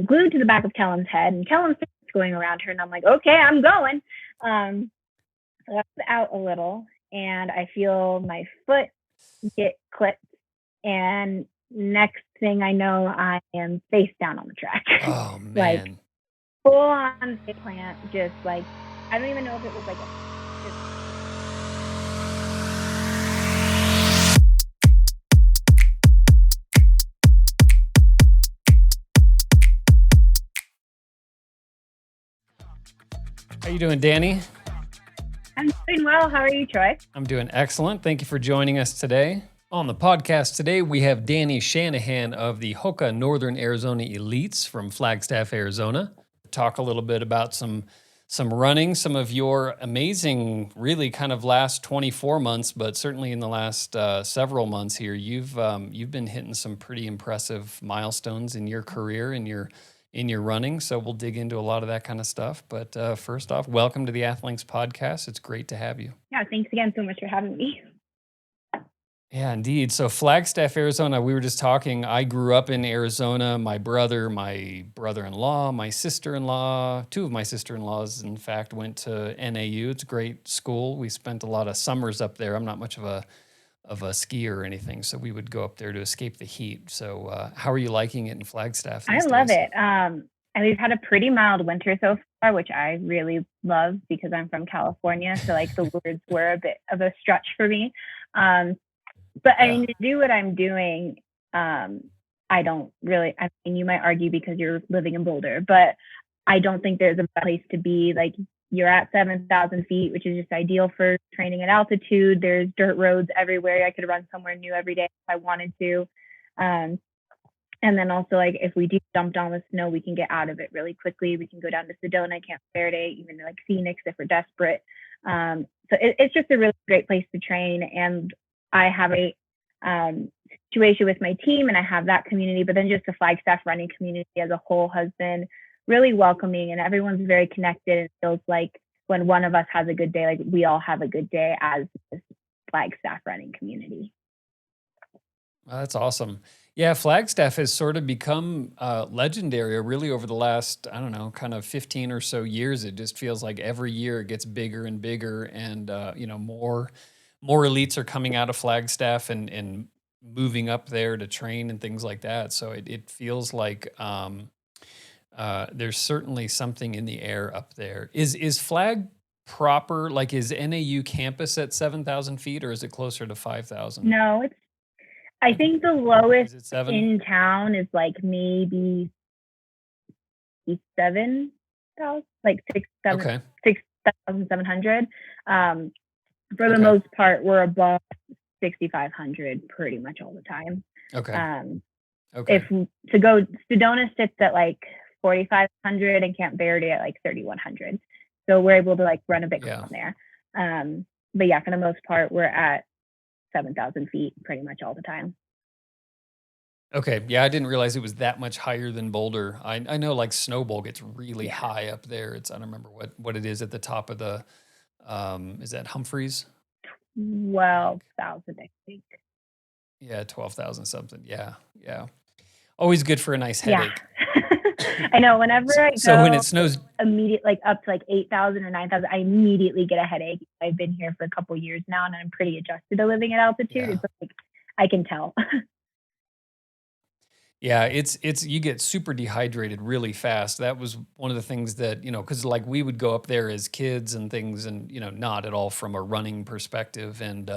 glued to the back of Kellen's head, and Kellen's going around her, and I'm like, okay, I'm going. So I was out a little, and I feel my foot get clipped, and next thing I know, I am face down on the track. Oh Like man. full on face plant, just like I don't even know if it was like just How you doing, Dani? I'm doing well. How are you, Troy? I'm doing excellent. Thank you for joining us today. On the podcast today, we have Dani Shanahan of the HOKA Northern Arizona Elites from Flagstaff, Arizona. Talk a little bit about some running, some of your amazing, really kind of last 24 months, but certainly in the last several months here, you've been hitting some pretty impressive milestones in your career and in your running. So we'll dig into a lot of that kind of stuff. But first off, welcome to the Athlinks podcast. It's great to have you. Yeah, thanks again so much for having me. Yeah, indeed. So Flagstaff, Arizona, we were just talking. I grew up in Arizona. My brother-in-law, my sister-in-law, two of my sister-in-laws, in fact, went to NAU. It's a great school. We spent a lot of summers up there. I'm not much of a skier or anything, so we would go up there to escape the heat. So how are you liking it in Flagstaff I these love days? it. And we've had a pretty mild winter so far, which I really love because I'm from California. So like the words were a bit of a stretch for me. But I mean, to do what I'm doing, I don't really, I mean, you might argue because you're living in Boulder, but I don't think there's a place to be. Like you're at 7,000 feet, which is just ideal for training at altitude. There's dirt roads everywhere. I could run somewhere new every day if I wanted to. Um, and then also like if we do dump down with snow, we can get out of it really quickly. We can go down to Sedona, Camp Verde, even like Phoenix if we're desperate. So it's just a really great place to train. And I have a situation with my team and I have that community, but then just the Flagstaff running community as a whole has been really welcoming and everyone's very connected. And it feels like when one of us has a good day, like we all have a good day as this Flagstaff running community. Oh, that's awesome. Yeah, Flagstaff has sort of become legendary really over the last, I don't know, kind of 15 or so years. It just feels like every year it gets bigger and bigger and, more elites are coming out of Flagstaff and moving up there to train and things like that. So it feels like there's certainly something in the air up there. Is Flag proper, like is NAU campus at 7,000 feet or is it closer to 5,000? No, I think the lowest Is it 7? in town is like maybe 7,000, like 6,700. For the most part, we're above 6,500 pretty much all the time. If to go, Sedona sits at like 4,500 and Camp Verde at like 3,100. So we're able to like run a bit from there. But yeah, for the most part, we're at 7,000 feet pretty much all the time. Okay. Yeah, I didn't realize it was that much higher than Boulder. I know like Snowbowl gets really high up there. I don't remember what it is at the top of the, is that Humphreys? 12,000, I think. Yeah, 12,000 something. Yeah. Always good for a nice headache. Yeah. I know. Whenever I go, so when it snows, immediate like up to like 8,000 or 9,000, I immediately get a headache. I've been here for a couple years now, and I'm pretty adjusted to living at altitude. It's like I can tell. Yeah, it's you get super dehydrated really fast. That was one of the things that, because like we would go up there as kids and things and, not at all from a running perspective. And,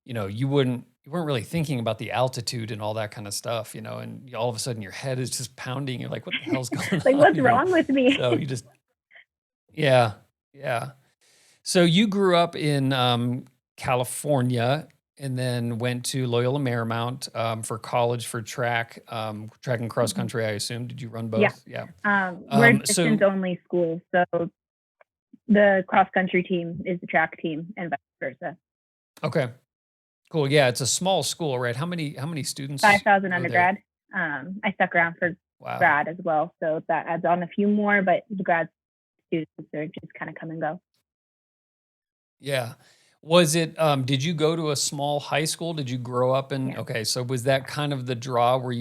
you weren't really thinking about the altitude and all that kind of stuff, and all of a sudden your head is just pounding. You're like, what the hell's going on? Like, what's wrong with me? So you just, yeah. So you grew up in California and then went to Loyola Marymount for college for track and cross country, I assume. Did you run both? Yeah. We're a distance-only school, so the cross country team is the track team and vice versa. Okay. Cool. Yeah, it's a small school, right? How many students? 5,000 undergrad. I stuck around for grad as well, so that adds on a few more, but the grad students are just kind of come and go. Yeah. Was it, did you go to a small high school? Did you grow up in, okay, so was that kind of the draw where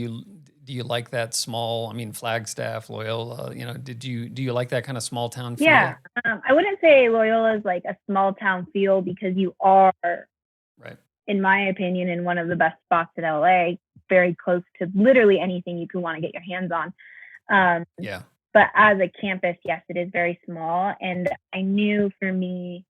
Do you like that small, I mean, Flagstaff, Loyola, do you like that kind of small town Yeah. feel? I wouldn't say Loyola is like a small town feel because you are, Right. in my opinion, in one of the best spots in LA, very close to literally anything you could want to get your hands on. Yeah. But as a campus, yes, it is very small. And I knew for me,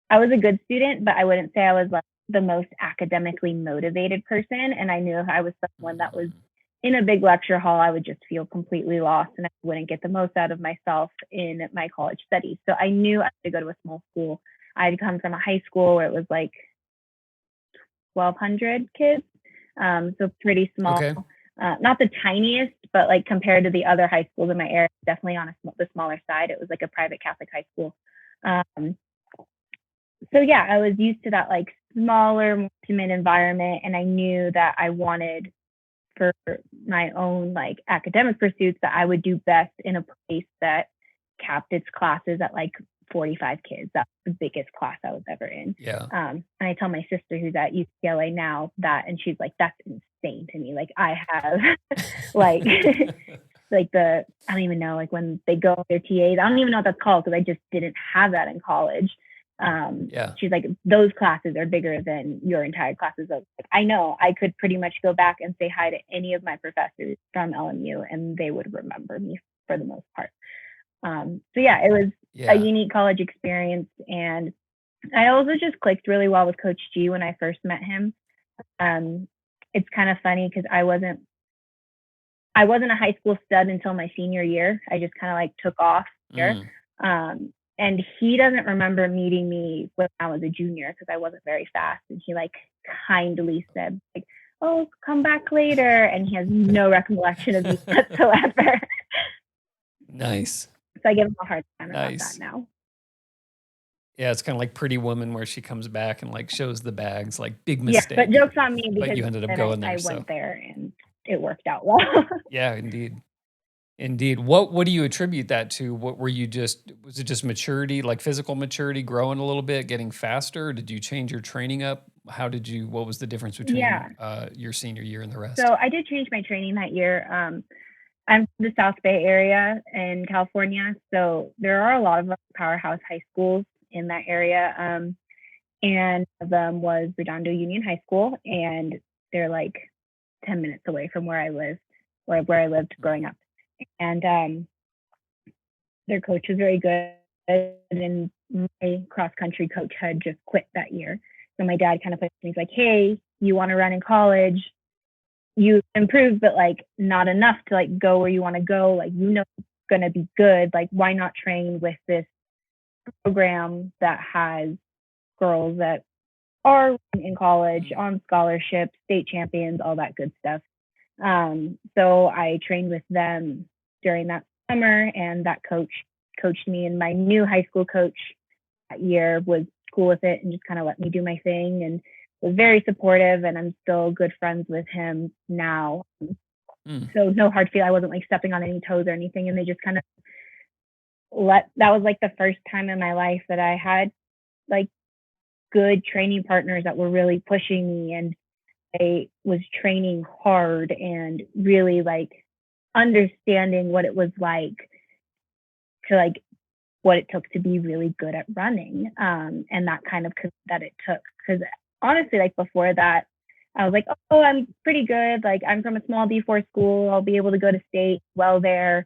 I was a good student, but I wouldn't say I was like the most academically motivated person. And I knew if I was someone that was Mm, in a big lecture hall, I would just feel completely lost and I wouldn't get the most out of myself in my college studies. So I knew I had to go to a small school. I'd come from a high school where it was like 1,200 kids, so pretty small. okay. Not the tiniest, but like compared to the other high schools in my area, definitely on the smaller side. It was like a private Catholic high school. Um, so yeah, I was used to that like smaller, more intimate environment, and I knew that I wanted for my own like academic pursuits that I would do best in a place that capped its classes at like 45 kids. That's the biggest class I was ever in. Yeah. And I tell my sister who's at UCLA now that, and she's like, that's insane to me. Like I have like like I don't even know, like when they go their TAs, I don't even know what that's called because I just didn't have that in college. Yeah. She's like, those classes are bigger than your entire classes. Of like, I know I could pretty much go back and say hi to any of my professors from LMU and they would remember me for the most part. So yeah, it was a Yeah. unique college experience. And I also just clicked really well with Coach G when I first met him. It's kind of funny because I wasn't a high school stud until my senior year. I just kind of like took off here. Mm. And he doesn't remember meeting me when I was a junior because I wasn't very fast. And he like kindly said like, "Oh, come back later." And he has no recollection of me whatsoever. Nice. So I give him a hard time about that Nice. now. Yeah, it's kind of like Pretty Woman where she comes back and like shows the bags, like big Yeah, but mistake, joke's on me but because you ended up then going I there. So went there and it worked out well. yeah, indeed. Indeed. What do you attribute that to? What were you just was it just maturity, like physical maturity, growing a little bit, getting faster? Did you change your training up? What was the difference between Yeah. your senior year and the rest? So I did change my training that year. I'm from the South Bay area in California, so there are a lot of powerhouse high schools in that area. And one of them was Redondo Union High School, and they're like 10 minutes away from where I live, or where I lived growing up. And their coach was very good, and my cross country coach had just quit that year. So my dad kind of pushed me, he's like, "Hey, you want to run in college? You improved, but like not enough to like go where you want to go. Like, it's going to be good. Like, why not train with this program that has girls that are in college on scholarships, state champions, all that good stuff." So I trained with them during that summer, and that coach coached me. And my new high school coach that year was cool with it and just kind of let me do my thing and was very supportive. And I'm still good friends with him now. Mm. So no hard feel. I wasn't like stepping on any toes or anything. And they just kind of that was like the first time in my life that I had like good training partners that were really pushing me, and I was training hard and really like understanding what it was like to like what it took to be really good at running, and that kind of that it took. Because honestly, like before that, I was like, oh, I'm pretty good. Like I'm from a small D4 school. I'll be able to go to state well there.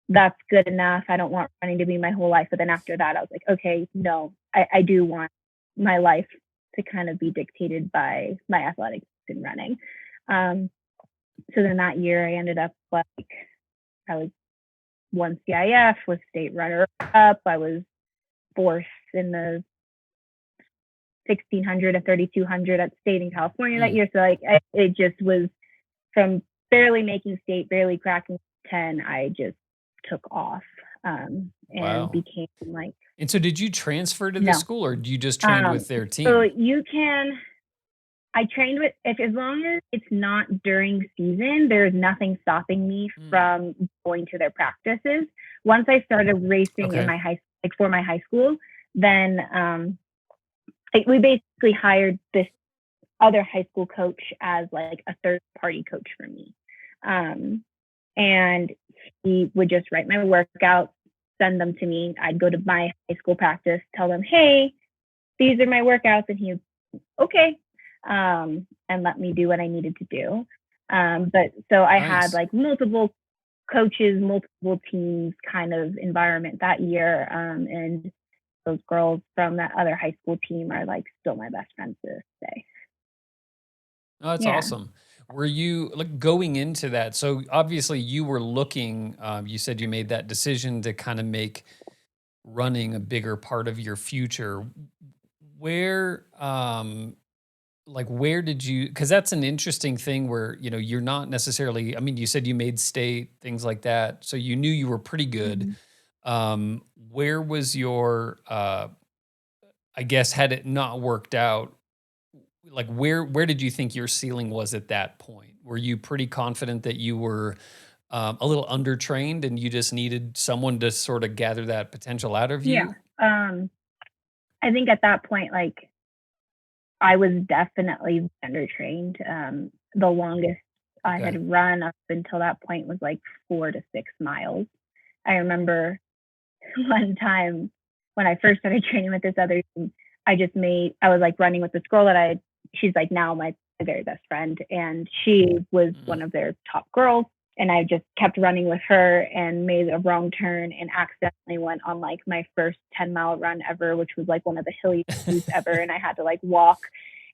That's good enough. I don't want running to be my whole life. But then after that, I was like, okay, no, I do want my life to kind of be dictated by my athletics and running. So then that year I ended up like, I was one CIF, was state runner up. I was fourth in the 1600 and 3200 at state in California that year. So like it just was from barely making state, barely cracking 10, I just took off and Wow. became like. And so did you transfer to the No. school or you just trained with their So team? I trained with, if as long as it's not during season, there's nothing stopping me from going to their practices. Once I started racing in Okay. my for my high school, then we basically hired this other high school coach as like a third party coach for me. Um, and he would just write my workouts, send them to me. I'd go to my high school practice, tell them, hey, these are my workouts. And he, okay, and let me do what I needed to do. But so I had Nice. like multiple coaches, multiple teams kind of environment that year. And those girls from that other high school team are like still my best friends to this day. Oh, that's Yeah. awesome. Were you like going into that? So obviously you were looking, you said you made that decision to kind of make running a bigger part of your future. Where, like, where did you, because that's an interesting thing where, you're not necessarily, I mean, you said you made state, things like that. So you knew you were pretty good. Mm-hmm. Where was your, I guess, had it not worked out, like where did you think your ceiling was at that point? Were you pretty confident that you were a little undertrained and you just needed someone to sort of gather that potential out of Yeah. you? Um, I think at that point, like I was definitely undertrained. The longest I Okay. had run up until that point was like 4 to 6 miles. I remember one time when I first started training with this other team, I was like running with this girl that she's like now my very best friend. And she was Mm. one of their top girls. And I just kept running with her and made a wrong turn and accidentally went on like my first 10-mile run ever, which was like one of the hilliest routes ever. And I had to like walk.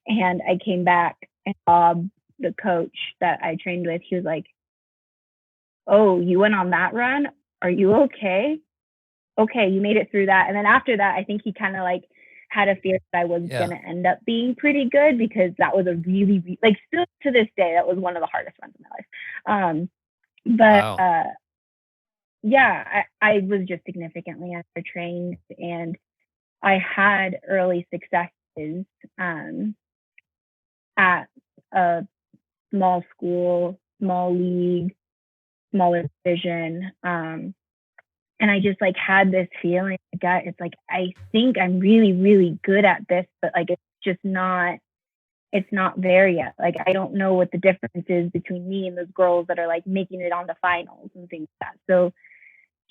And I came back and Bob, the coach that I trained with, he was like, oh, you went on that run? Are you okay? Okay, you made it through that. And then after that, I think he kind of like had a fear that I was going Yeah. to end up being pretty good because that was a really, like still to this day, that was one of the hardest runs in my life. But Wow. yeah, I was just significantly undertrained and I had early successes at a small school, small league, smaller division. And I just like had this feeling that it's like I think I'm really, really good at this, but like it's not there yet. Like I don't know what the difference is between me and those girls that are like making it on the finals and things like that. So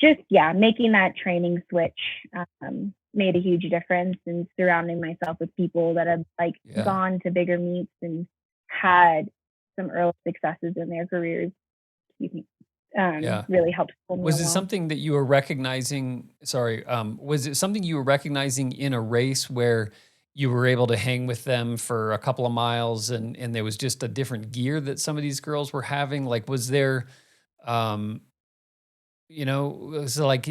just yeah, making that training switch made a huge difference and surrounding myself with people that have like Yeah. gone to bigger meets and had some early successes in their careers, excuse me, Yeah. really helped pull me Was it along. something that you were recognizing? Sorry, was it something you were recognizing in a race where you were able to hang with them for a couple of miles and there was just a different gear that some of these girls were having? Like, was there, um, so like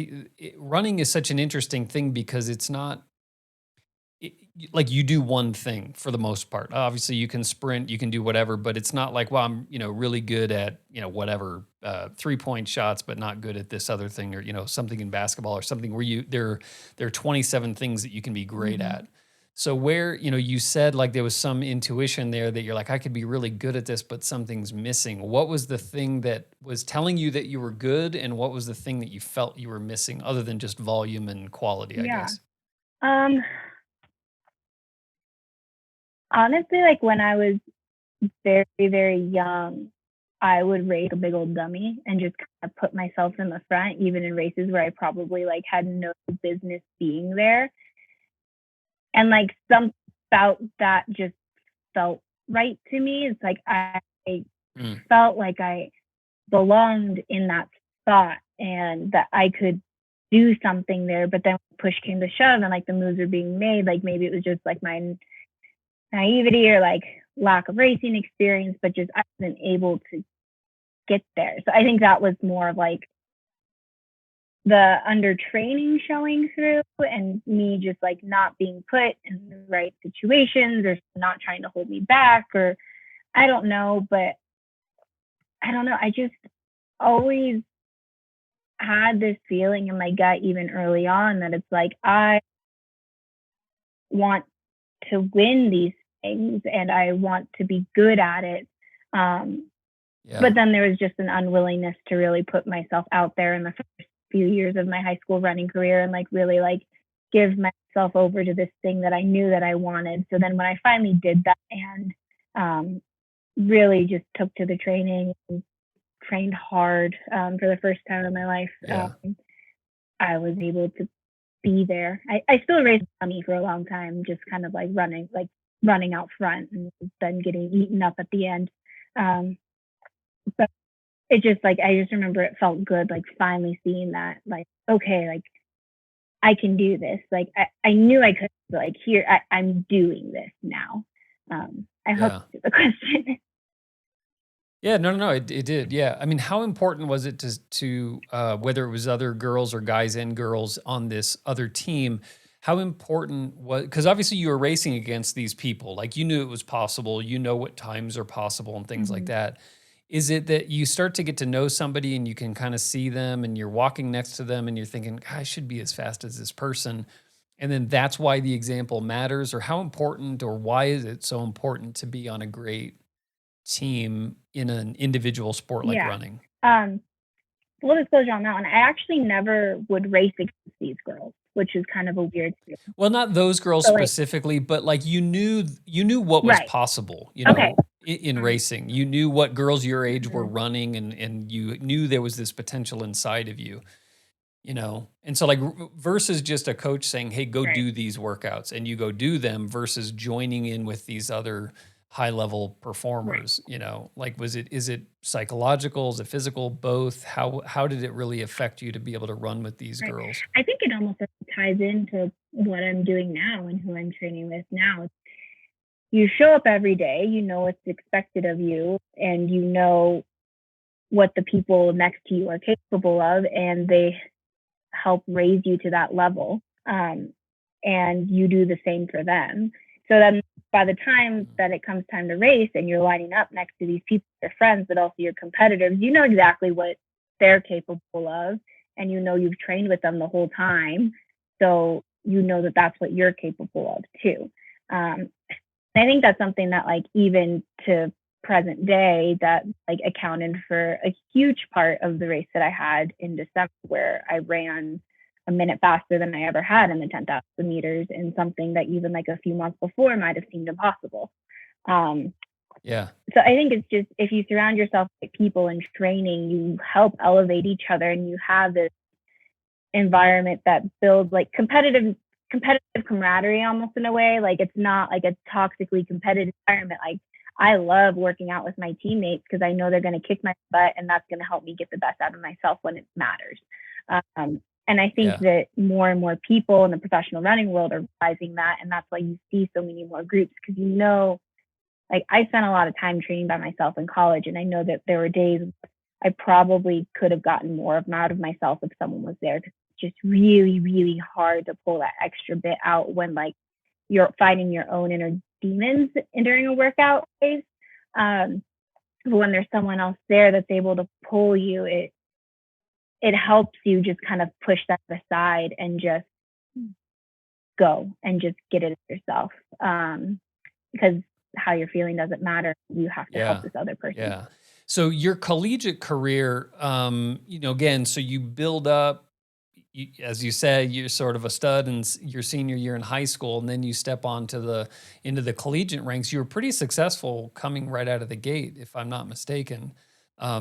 running is such an interesting thing because it's not like you do one thing for the most part. Obviously, you can sprint, you can do whatever, but it's not like, well, I'm, really good at, whatever, 3-point shots, but not good at this other thing or, something in basketball or something where there are 27 things that you can be great Mm-hmm. at. So where, you said like there was some intuition there that you're like, I could be really good at this, but something's missing. What was the thing that was telling you that you were good? And what was the thing that you felt you were missing other than just volume and quality, I Yeah. guess? Um, Honestly, like when I was very, very young, I would race a big old dummy and just kind of put myself in the front, even in races where I probably like had no business being there. And like some about that just felt right to me. It's like I Mm, felt like I belonged in that spot and that I could do something there. But then push came to shove and like the moves were being made, like maybe it was just like my naivety or like lack of racing experience, but just I wasn't able to get there. So I think that was more of like the under training showing through and me just like not being put in the right situations or not trying to hold me back or I don't know, but I don't know. I just always had this feeling in my gut even early on that it's like I want to win these things and I want to be good at it. Um, yeah. but then there was just an unwillingness to really put myself out there in the first few years of my high school running career and like really like give myself over to this thing that I knew that I wanted. So then when I finally did that and um, really just took to the training and trained hard for the first time in my life. Yeah. I was able to be there. I still raced dummy for a long time, just kind of running out front and then getting eaten up at the end. Um, but it just like I just remember it felt good, like finally seeing that, like, okay, like I can do this. Like I knew I could, but like here I'm doing this now. I hope Yeah. that's the question. Yeah, no, no, no, it did. Yeah. I mean, how important was it to whether it was other girls or guys and girls on this other team? How important was, because obviously you were racing against these people, like you knew it was possible, you know what times are possible and things like Mhm. that. Is it that you start to get to know somebody and you can kind of see them and you're walking next to them and you're thinking, I should be as fast as this person? And then that's why the example matters, or how important, or why is it so important to be on a great team in an individual sport like Yeah. running? Um, Full disclosure on that one, I actually never would race against these girls, which is kind of a weird thing. Well, not those girls So like, specifically, but like you knew what was right. possible, Okay. in Mhm. racing. You knew what girls your age were Mhm. running, and you knew there was this potential inside of you, And so like versus just a coach saying, "Hey, go Right. do these workouts," and you go do them versus joining in with these other high level Right. performers, like is it psychological, is it physical, both? How did it really affect you to be able to run with these Right. girls? I think it almost ties into what I'm doing now and who I'm training with now. You show up every day, you know what's expected of you, and you know what the people next to you are capable of, and they help raise you to that level. And you do the same for them. So then by the time Mm. that it comes time to race and you're lining up next to these people, your friends, but also your competitors, you know exactly what they're capable of. And you know you've trained with them the whole time. So you know that that's what you're capable of too. Um, I think that's something that like even to present day that like accounted for a huge part of the race that I had in December where I ran a minute faster than I ever had in the 10,000 meters in something that even like a few months before might have seemed impossible. Um, Yeah. so I think it's just if you surround yourself with people in training, you help elevate each other and you have this environment that builds like competitive camaraderie almost in a way. Like it's not like a toxically competitive environment. Like I love working out with my teammates because I know they're going to kick my butt and that's going to help me get the best out of myself when it matters. And I think Yeah. that more and more people in the professional running world are realizing that. And that's why you see so many more groups because like I spent a lot of time training by myself in college. And I know that there were days I probably could have gotten more out of myself if someone was there. It's just really, really hard to pull that extra bit out when like you're fighting your own inner demons during a workout phase. But when there's someone else there that's able to pull you, it helps you just kind of push that aside and just go and just get it yourself. Because how you're feeling doesn't matter. You have to help Yeah. this other person. Yeah. So your collegiate career, again, so you build up, as you said, you're sort of a stud in your senior year in high school, and then you step onto into the collegiate ranks. You were pretty successful coming right out of the gate, if I'm not mistaken.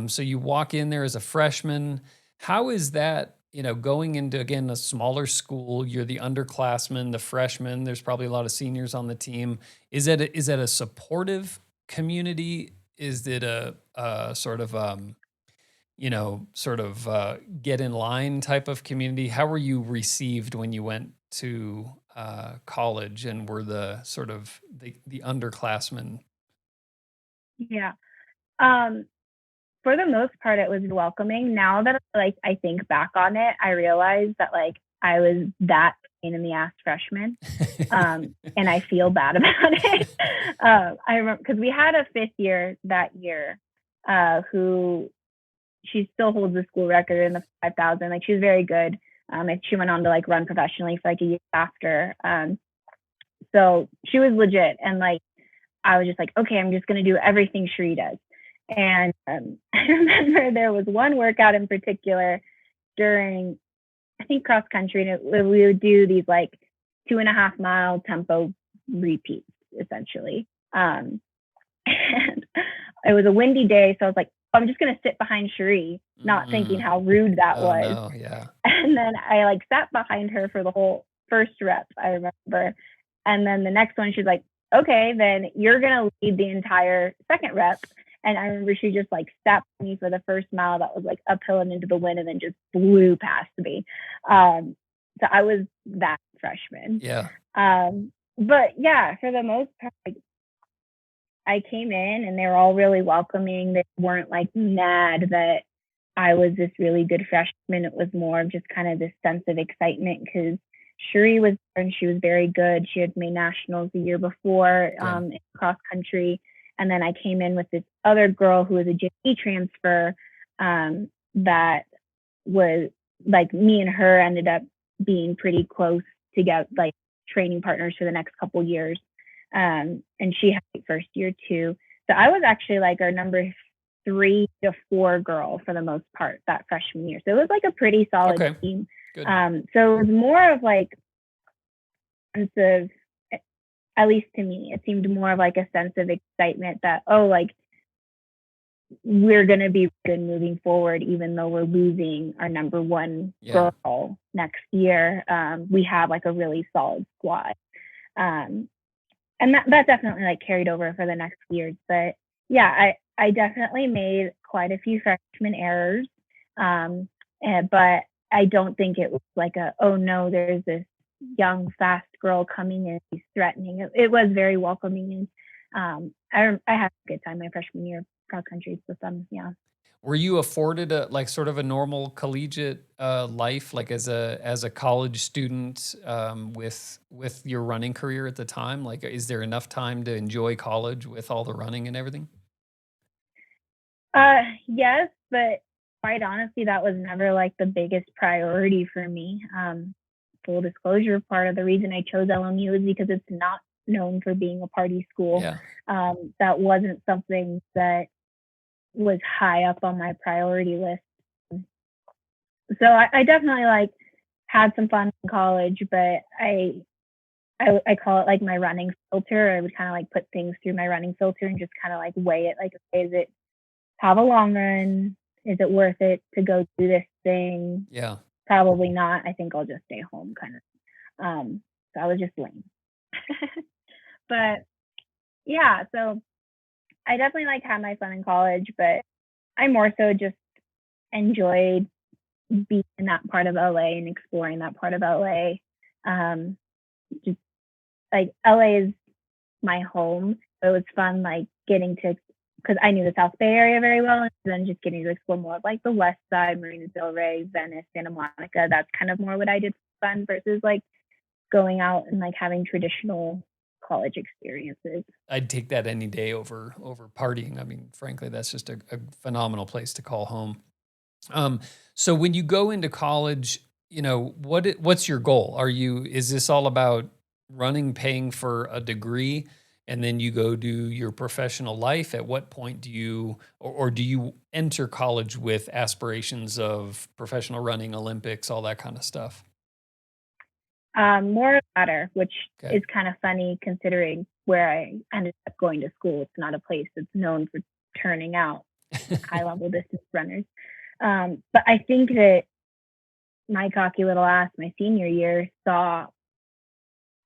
So you walk in there as a freshman. How is that? Going into again a smaller school, you're the underclassmen, the freshmen. There's probably a lot of seniors on the team. Is that a supportive community? Is it a sort of get in line type of community? How were you received when you went to college and were the sort of the underclassmen? Yeah. Um, for the most part, it was welcoming. Now that like I think back on it, I realize that like I was that pain in the ass freshman, and I feel bad about it. I remember because we had a fifth year that year, who she still holds the school record in the 5,000. Like she was very good. And she went on to like run professionally for like a year after. So she was legit, and like I was just like, okay, I'm just gonna do everything Sheree does. And I remember there was one workout in particular during, I think, cross country, and we would do these like 2.5 mile tempo repeats essentially. And it was a windy day, so I was like, I'm just gonna sit behind Cherie, not thinking Mm. how rude that Oh was. no, yeah. And then I like sat behind her for the whole first rep, I remember. And then the next one, she's like, okay, then you're gonna lead the entire second rep. And I remember she just like stepped me for the first mile that was like uphill and into the wind and then just blew past me. So I was that freshman. Yeah. But yeah, for the most part, like, I came in and they were all really welcoming. They weren't like mad that I was this really good freshman. It was more of just kind of this sense of excitement because Cherie was there and she was very good. She had made nationals the year before Okay. in cross country. And then I came in with this other girl who was a JP transfer that was like me and her ended up being pretty close together, like training partners for the next couple years. And she had my first year too. So I was actually like our number 3 to 4 girl for the most part that freshman year. So it was like a pretty solid Okay. team. Good. So it was more of like sense of, at least to me, it seemed more of like a sense of excitement that, oh, like we're going to be good moving forward, even though we're losing our number 1 Yeah. girl next year. We have like a really solid squad. And that definitely like carried over for the next years. But yeah, I definitely made quite a few freshman errors. But I don't think it was like a, oh no, there's this young, fast girl coming in, he's threatening. It was very welcoming. And I had a good time my freshman year cross country with them. Yeah. Were you afforded a like sort of a normal collegiate life, like as a college student with your running career at the time? Like, is there enough time to enjoy college with all the running and everything? Yes, but quite honestly, that was never like the biggest priority for me. Full disclosure, part of the reason I chose LMU is because it's not known for being a party school. Yeah. That wasn't something that was high up on my priority list. So I definitely like had some fun in college, but I call it like my running filter. I would kind of like put things through my running filter and just kind of like weigh it. Like, okay, is it have a long run? Is it worth it to go do this thing? Yeah. Probably not. I think I'll just stay home kind of. So I was just lame. But yeah, so I definitely like had my fun in college, but I more so just enjoyed being in that part of LA and exploring that part of LA. Just like LA is my home. So it was fun like getting to because I knew the South Bay area very well, and then just getting to explore more of like the West Side, Marina Del Rey, Venice, Santa Monica. That's kind of more what I did for fun versus like going out and like having traditional college experiences. I'd take that any day over partying. I mean, frankly, that's just a phenomenal place to call home. Um, so when you go into college, you know, what's your goal? Is this all about running, paying for a degree, and then you go do your professional life? At what point do you, or do you enter college with aspirations of professional running, Olympics, all that kind of stuff? More latter, which Okay. is kind of funny considering where I ended up going to school. It's not a place that's known for turning out high level distance runners. But I think that my cocky little ass, my senior year, saw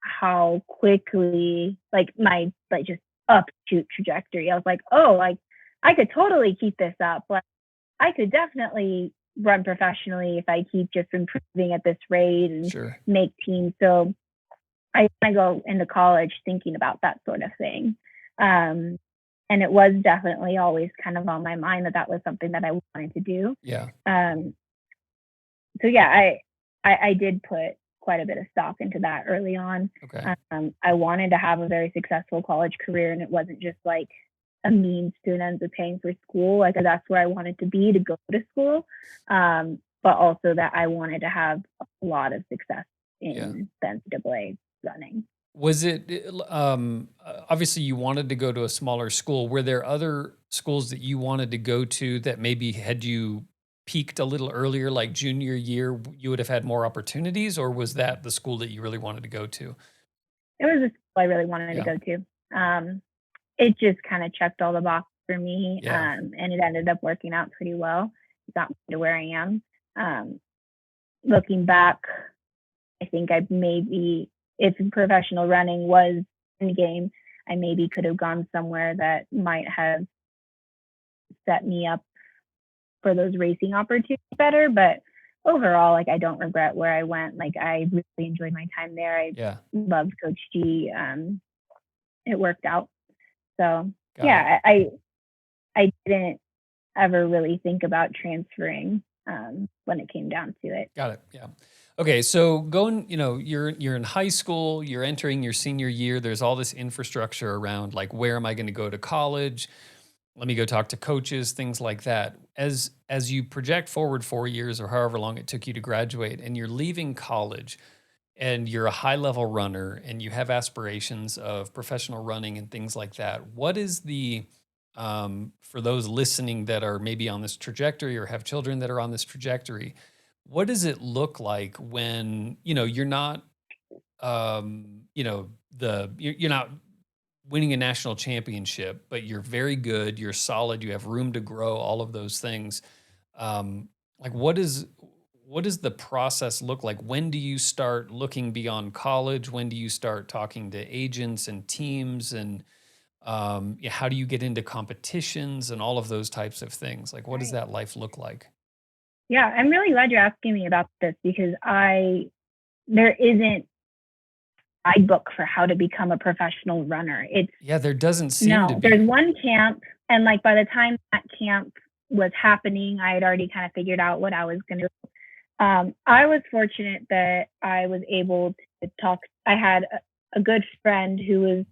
how quickly like my like just up shoot trajectory. I was like, oh, like I could totally keep this up. Like I could definitely run professionally if I keep just improving at this rate and Sure. make teams. So I go into college thinking about that sort of thing. Um, and it was definitely always kind of on my mind that that was something that I wanted to do. Yeah. Um, so yeah, I did put quite a bit of stock into that early on. Okay. I wanted to have a very successful college career, and it wasn't just like a means to an ends of paying for school. Like that's where I wanted to be to go to school, but also that I wanted to have a lot of success Yeah. in the NCAA running. Was it obviously you wanted to go to a smaller school? Were there other schools that you wanted to go to that maybe had you peaked a little earlier, like junior year, you would have had more opportunities, or was that the school that you really wanted to go to? It was a school I really wanted to Yeah. go to. It just kind of checked all the boxes. for me. Yeah. And it ended up working out pretty well. It got me to where I am. Looking back, I think I maybe, if professional running was in the game, I maybe could have gone somewhere that might have set me up for those racing opportunities better. But overall, like I don't regret where I went. Like I really enjoyed my time there. I Yeah. loved Coach G. It worked out. So Got it. yeah, I didn't ever really think about transferring when it came down to it. Got it. Yeah. Okay. So going, you're in high school, you're entering your senior year. There's all this infrastructure around like, where am I going to go to college? Let me go talk to coaches, things like that. As you project forward 4 years or however long it took you to graduate, and you're leaving college, and you're a high level runner, and you have aspirations of professional running and things like that, what is the for those listening that are maybe on this trajectory or have children that are on this trajectory, what does it look like when you're not you're not winning a national championship, but you're very good, you're solid, you have room to grow, all of those things. Like what does the process look like? When do you start looking beyond college? When do you start talking to agents and teams? And yeah, how do you get into competitions and all of those types of things? Like, what does Right. that life look like? Yeah, I'm really glad you're asking me about this because there isn't a guidebook for how to become a professional runner. Yeah, there doesn't seem to No, there's be. one camp, and like by the time that camp was happening, I had already kind of figured out what I was going to do. I was fortunate that I was able to talk. I had a good friend who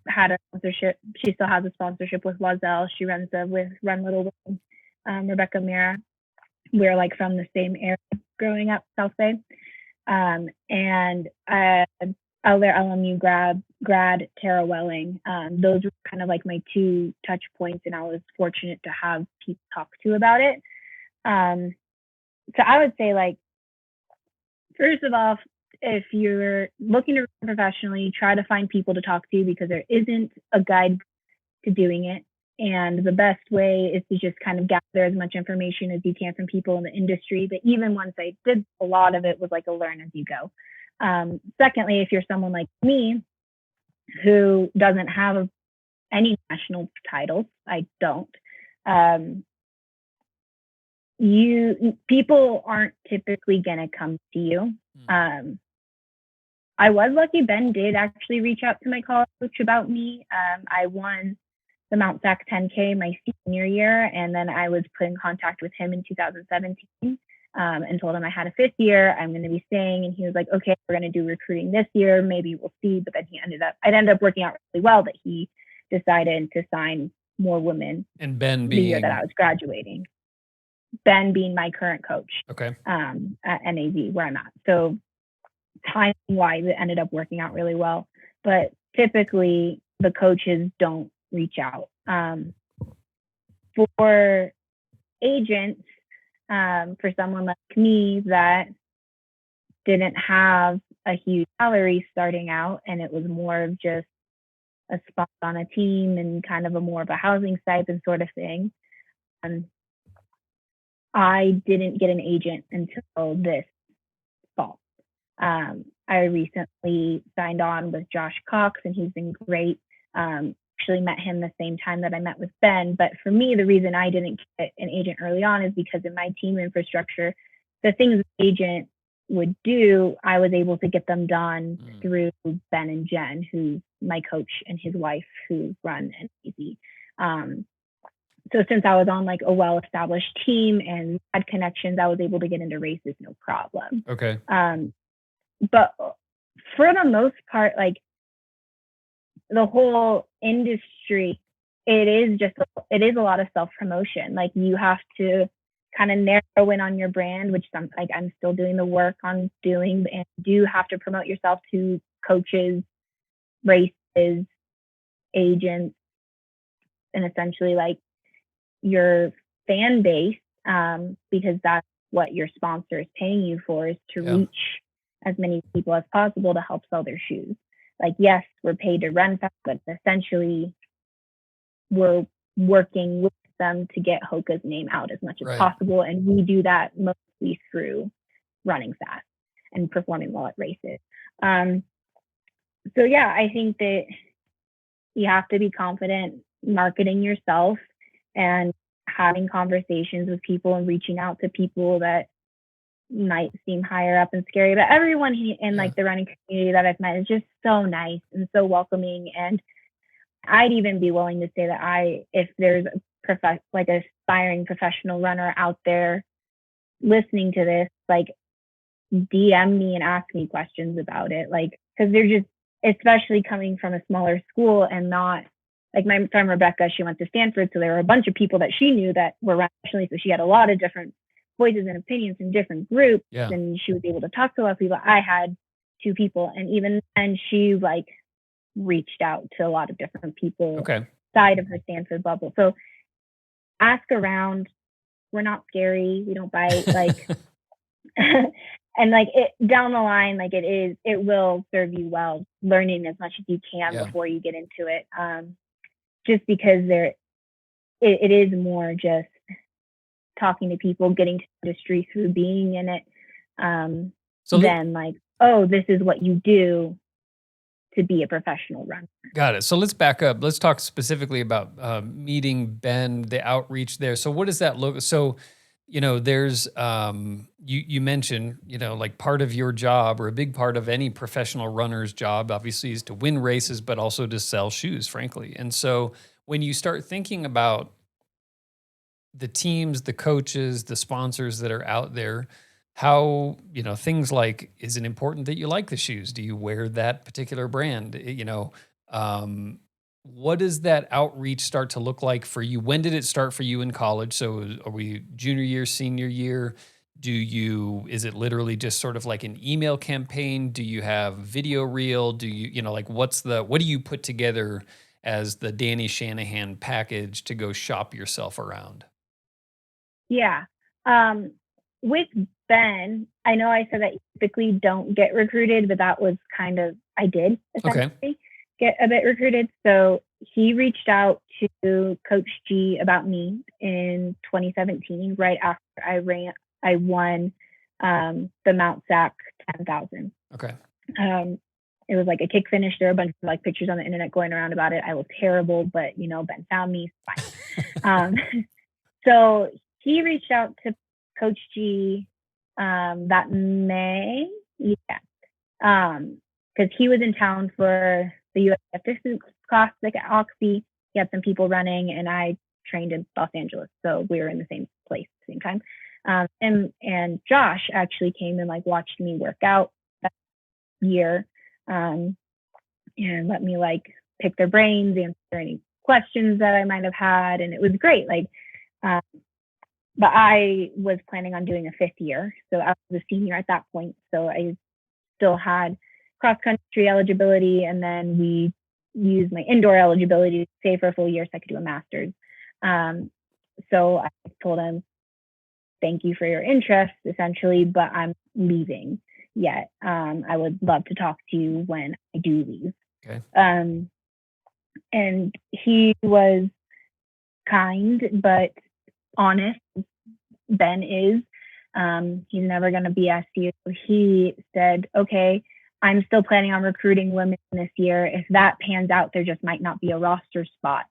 had a sponsorship. She still has a sponsorship with Loiselle. She runs with Run Little Wing, Rebecca Mira. We're like from the same area growing up, South Bay. And other LMU grad Tara Welling. Those were kind of like my two touch points, and I was fortunate to have people talk to about it. So I would say, like, first of all, if you're looking to run professionally, try to find people to talk to because there isn't a guide to doing it. And the best way is to just kind of gather as much information as you can from people in the industry. But even once I did, a lot of it was like a learn as you go. Secondly, if you're someone like me who doesn't have any national titles, I don't. People aren't typically gonna come to you. I was lucky. Ben did actually reach out to my college coach about me. I won the Mount Sac 10K my senior year, and then I was put in contact with him in 2017 and told him I had a fifth year. I'm going to be staying, and he was like, "Okay, we're going to do recruiting this year. Maybe we'll see." But then it ended up working out really well that he decided to sign more women. And Ben the year that I being was graduating. Ben being my current coach okay. At NAV where I'm at. So timing wise, it ended up working out really well. But typically, the coaches don't reach out. For agents, for someone like me that didn't have a huge salary starting out, and it was more of just a spot on a team and kind of more of a housing stipend sort of thing. I didn't get an agent until this fall. I recently signed on with Josh Cox, and he's been great. Actually met him the same time that I met with Ben. But for me, the reason I didn't get an agent early on is because in my team infrastructure, the things the agent would do, I was able to get them done through Ben and Jen, who's my coach, and his wife, who run NAZ. So since I was on like a well-established team and had connections, I was able to get into races no problem. Okay. But for the most part, like the whole industry, it is a lot of self-promotion. Like you have to kind of narrow in on your brand, which I'm still doing the work on doing, and do have to promote yourself to coaches, races, agents, and essentially like your fan base, because that's what your sponsor is paying you for, is to reach as many people as possible to help sell their shoes. Like, yes, we're paid to run fast, but essentially we're working with them to get HOKA's name out as much as Right. possible. And we do that mostly through running fast and performing well at races. Um, so yeah, I think that you have to be confident marketing yourself and having conversations with people and reaching out to people that might seem higher up and scary, but everyone in Yeah. like the running community that I've met is just so nice and so welcoming. And I'd even be willing to say that if there's like a aspiring professional runner out there listening to this, like DM me and ask me questions about it. Like, cause they're just, especially coming from a smaller school and not like my friend Rebecca, she went to Stanford. So there were a bunch of people that she knew that were rationally. So she had a lot of different voices and opinions from different groups. Yeah. And she was able to talk to a lot of people. I had two people. And even then she like reached out to a lot of different people Okay. outside of her Stanford bubble. So ask around. We're not scary. We don't bite. Like, and like it down the line, like it will serve you well, learning as much as you can Yeah. before you get into it. Just because it is more just talking to people, getting to the industry through being in it, So than like, oh, this is what you do to be a professional runner. got it. So let's back up. Let's talk specifically about meeting Ben, the outreach there. So what does that look? So, there's you mentioned, like part of your job or a big part of any professional runner's job, obviously, is to win races, but also to sell shoes, frankly. And so when you start thinking about the teams, the coaches, the sponsors that are out there, how, things like, is it important that you like the shoes? Do you wear that particular brand? Um, what does that outreach start to look like for you? When did it start for you in college? So are we junior year, senior year? Is it literally just sort of like an email campaign? Do you have video reel? Do like, what do you put together as the Dani Shanahan package to go shop yourself around? Yeah. With Ben, I know I said that you typically don't get recruited, but that was kind of, I did Okay. essentially get a bit recruited. So he reached out to Coach G about me in 2017, right after I won the Mount Sac 10,000. Okay. It was like a kick finish. There are a bunch of like pictures on the internet going around about it. I was terrible, but Ben found me. Fine. So he reached out to Coach G that May, yeah, because he was in town for the USF Distance Classic at Oxy. He had some people running, and I trained in Los Angeles, so we were in the same place at the same time. And Josh actually came and like watched me work out that year, and let me like pick their brains, answer any questions that I might have had, and it was great. Like, but I was planning on doing a fifth year, so I was a senior at that point. So I still had cross country eligibility, and then we used my indoor eligibility to stay for a full year so I could do a master's. So I told him, thank you for your interest, essentially, but I'm leaving yet. I would love to talk to you when I do leave. Okay. And he was kind, but honest. Ben is. He's never going to BS you. He said, okay, I'm still planning on recruiting women this year. If that pans out, there just might not be a roster spot.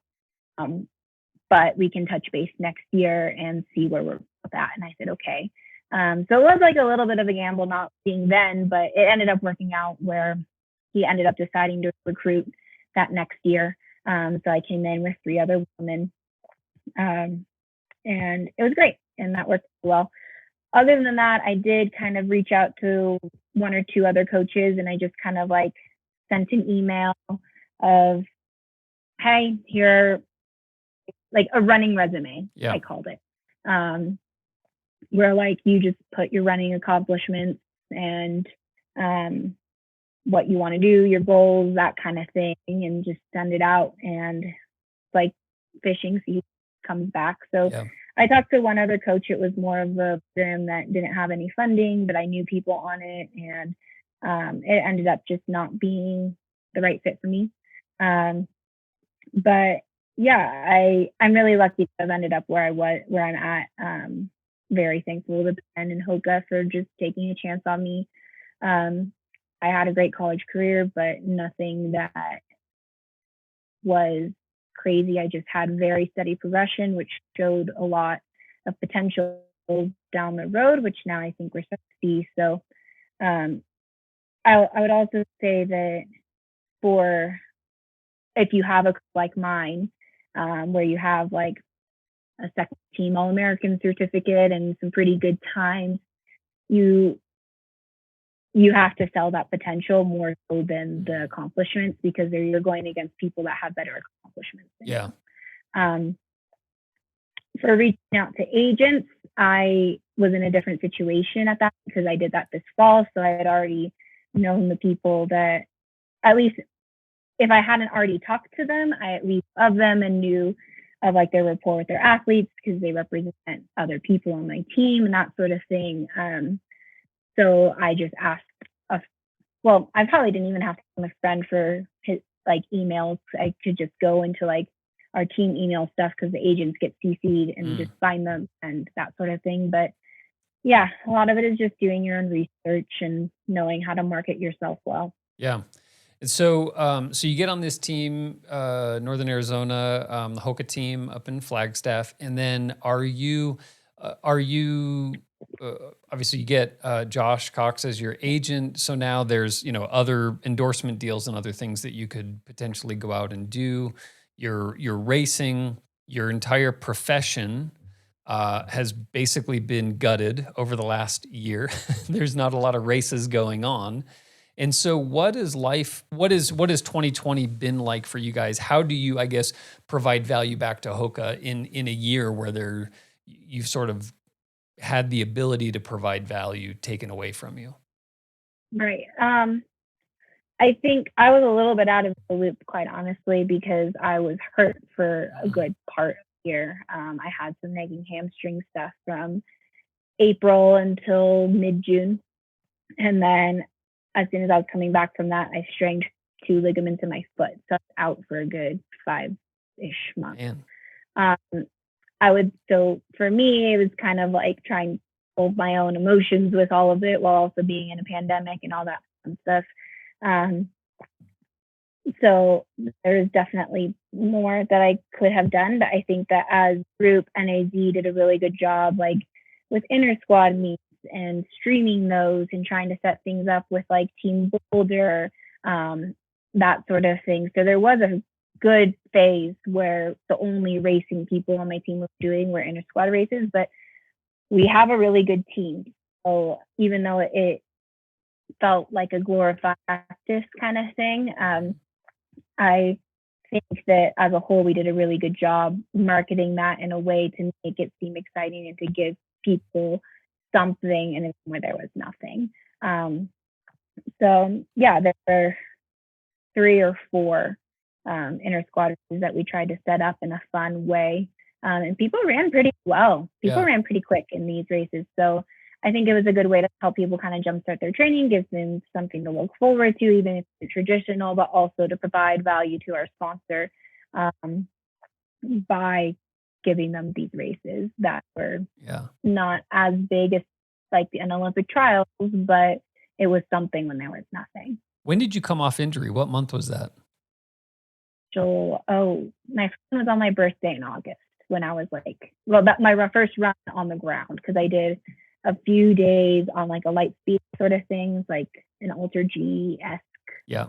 But we can touch base next year and see where we're at. And I said, okay. So it was like a little bit of a gamble not being Ben, but it ended up working out where he ended up deciding to recruit that next year. So I came in with 3 other women. And it was great. And that worked well. Other than that, I did kind of reach out to 1 or 2 other coaches, and I just kind of like sent an email of, hey, here, like a running resume, Yeah. I called it. Where like you just put your running accomplishments and what you want to do, your goals, that kind of thing, and just send it out and like fishing, see who comes back. So Yeah. I talked to 1 other coach. It was more of a program that didn't have any funding, but I knew people on it, and it ended up just not being the right fit for me. But yeah, I'm really lucky to have ended up where I'm at. Very thankful to Ben and HOKA for just taking a chance on me. Um, I had a great college career, but nothing that was crazy. I just had very steady progression, which showed a lot of potential down the road, which now I think we're starting to see. So um, I would also say that for if you have a like mine, where you have like a second team All American certificate and some pretty good times, you you have to sell that potential more so than the accomplishments because you're going against people that have better accomplishments than Yeah. you. For reaching out to agents, I was in a different situation at that because I did that this fall. So I had already known the people that, at least if I hadn't already talked to them, I at least loved them and knew of like their rapport with their athletes because they represent other people on my team and that sort of thing. So I just asked a, well, I probably didn't even have to ask my friend for his like emails. I could just go into like our team email stuff because the agents get CC'd and just find them and that sort of thing. But yeah, a lot of it is just doing your own research and knowing how to market yourself well. Yeah. And so you get on this team, Northern Arizona, the HOKA team up in Flagstaff, and then obviously you get Josh Cox as your agent. So now there's other endorsement deals and other things that you could potentially go out and do. You're racing. Your entire profession has basically been gutted over the last year. There's not a lot of races going on. And so what is 2020 been like for you guys? How do you, I guess, provide value back to HOKA in a year where you've sort of had the ability to provide value taken away from you? Right. I think I was a little bit out of the loop, quite honestly, because I was hurt for a good part of the year. I had some nagging hamstring stuff from April until mid-June. And then as soon as I was coming back from that, I strained 2 ligaments in my foot. So I was out for a good 5-ish months. So for me, it was kind of like trying to hold my own emotions with all of it while also being in a pandemic and all that fun stuff. So there's definitely more that I could have done, but I think that as group, NAZ did a really good job, like with inter squad meets and streaming those and trying to set things up with like Team Boulder, that sort of thing. So there was a good phase where the only racing people on my team were doing were inter squad races, but we have a really good team. So even though it felt like a glorified practice kind of thing, I think that as a whole, we did a really good job marketing that in a way to make it seem exciting and to give people something in a where there was nothing. So yeah, there were 3 or 4 inter squad races that we tried to set up in a fun way. And people ran pretty well. People ran pretty quick in these races. So I think it was a good way to help people kind of jumpstart their training, give them something to look forward to, even if it's traditional, but also to provide value to our sponsor by giving them these races that were not as big as like an Olympic trials, but it was something when there was nothing. When did you come off injury? What month was that? So, my friend was on my birthday in August when I was like, well, that my first run on the ground because I did a few days on like a light speed sort of things, like an Ultra G-esque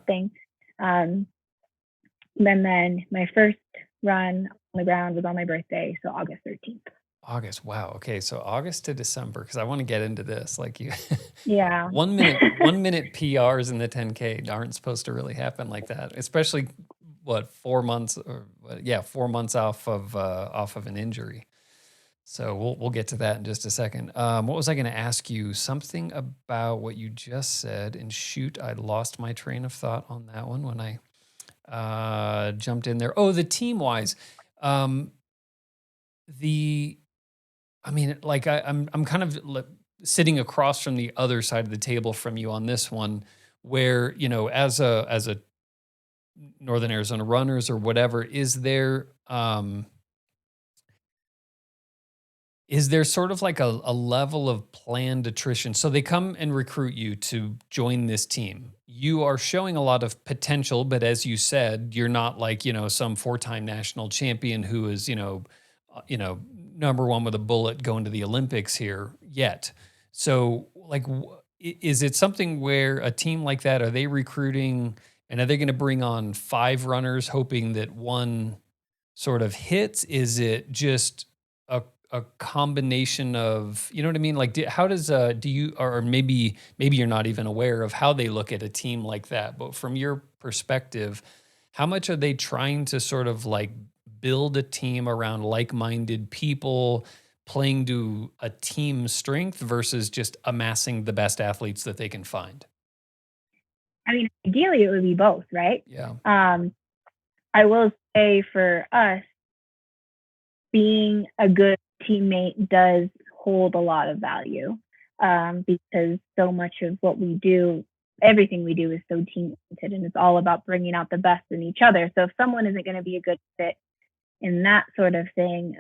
thing. Then my first run on the ground was on my birthday, so August 13th. August, wow. Okay, so August to December, because I want to get into this. Like you, 1 minute PRs in the 10K aren't supposed to really happen like that, especially 4 months or 4 months off of an injury. So we'll get to that in just a second. What was I going to ask you? Something about what you just said, and shoot, I lost my train of thought on that one when I jumped in there. Oh, the team wise, I'm kind of sitting across from the other side of the table from you on this one, where as a Northern Arizona runners or whatever, is there um, is there sort of like a level of planned attrition? So they come and recruit you to join this team. You are showing a lot of potential, but as you said, you're not like, some four-time national champion who is, number one with a bullet going to the Olympics here yet. So like, is it something where a team like that, are they recruiting and are they going to bring on five runners hoping that one sort of hits? Is it just a a combination of, you know what I mean? Like, how does do you, or maybe you're not even aware of how they look at a team like that, but from your perspective, how much are they trying to sort of like build a team around like-minded people, playing to a team strength versus just amassing the best athletes that they can find? I mean, ideally, it would be both, right? Yeah. I will say for us, being a good teammate does hold a lot of value, because so much of what we do, everything we do is so team oriented, and it's all about bringing out the best in each other. So if someone isn't going to be a good fit in that sort of thing,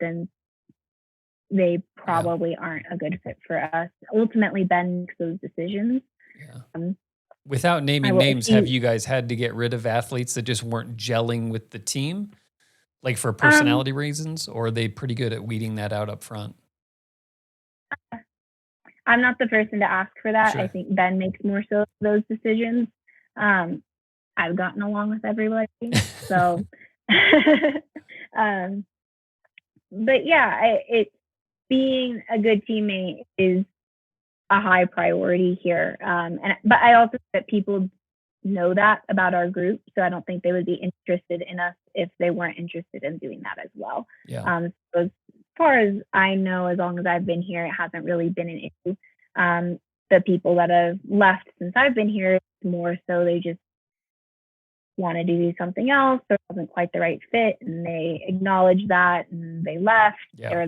then they Yeah. probably aren't a good fit for us. Ultimately, Ben makes those decisions. Yeah. Um, Without I naming will, if names, have he, you guys had to get rid of athletes that just weren't gelling with the team? Like for um, personality reasons, or are they pretty good at weeding that out up front? I'm not the person to ask for that. I Sure. think Ben makes more so those decisions. Um, I've gotten along with everybody, so. um, but yeah, it being a good teammate is a high priority here. But I also think that people know that about our group, so I don't think they would be interested in us if they weren't interested in doing that as well. Yeah. So as far as I know, as long as I've been here, it hasn't really been an issue. The people that have left since I've been here, more so they just wanted to do something else or wasn't quite the right fit, and they acknowledged that and they left, Yeah. or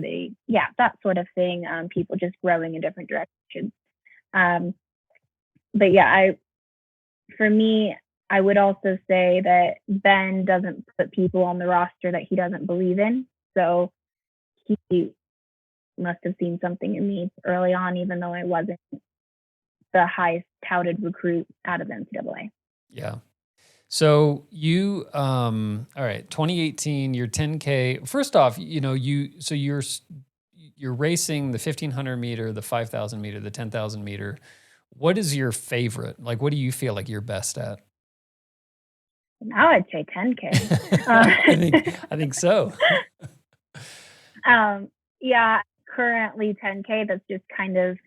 that sort of thing. People just growing in different directions. um, but yeah, for me, I would also say that Ben doesn't put people on the roster that he doesn't believe in. So he must have seen something in me early on, even though I wasn't the highest touted recruit out of NCAA. Yeah. So you, all right, 2018, your 10K. First off, you're racing the 1500 meter, the 5000 meter, the 10,000 meter. What is your favorite? Like, what do you feel like you're best at? Now I'd say 10K. I think so. Yeah, currently 10K. That's just kind of,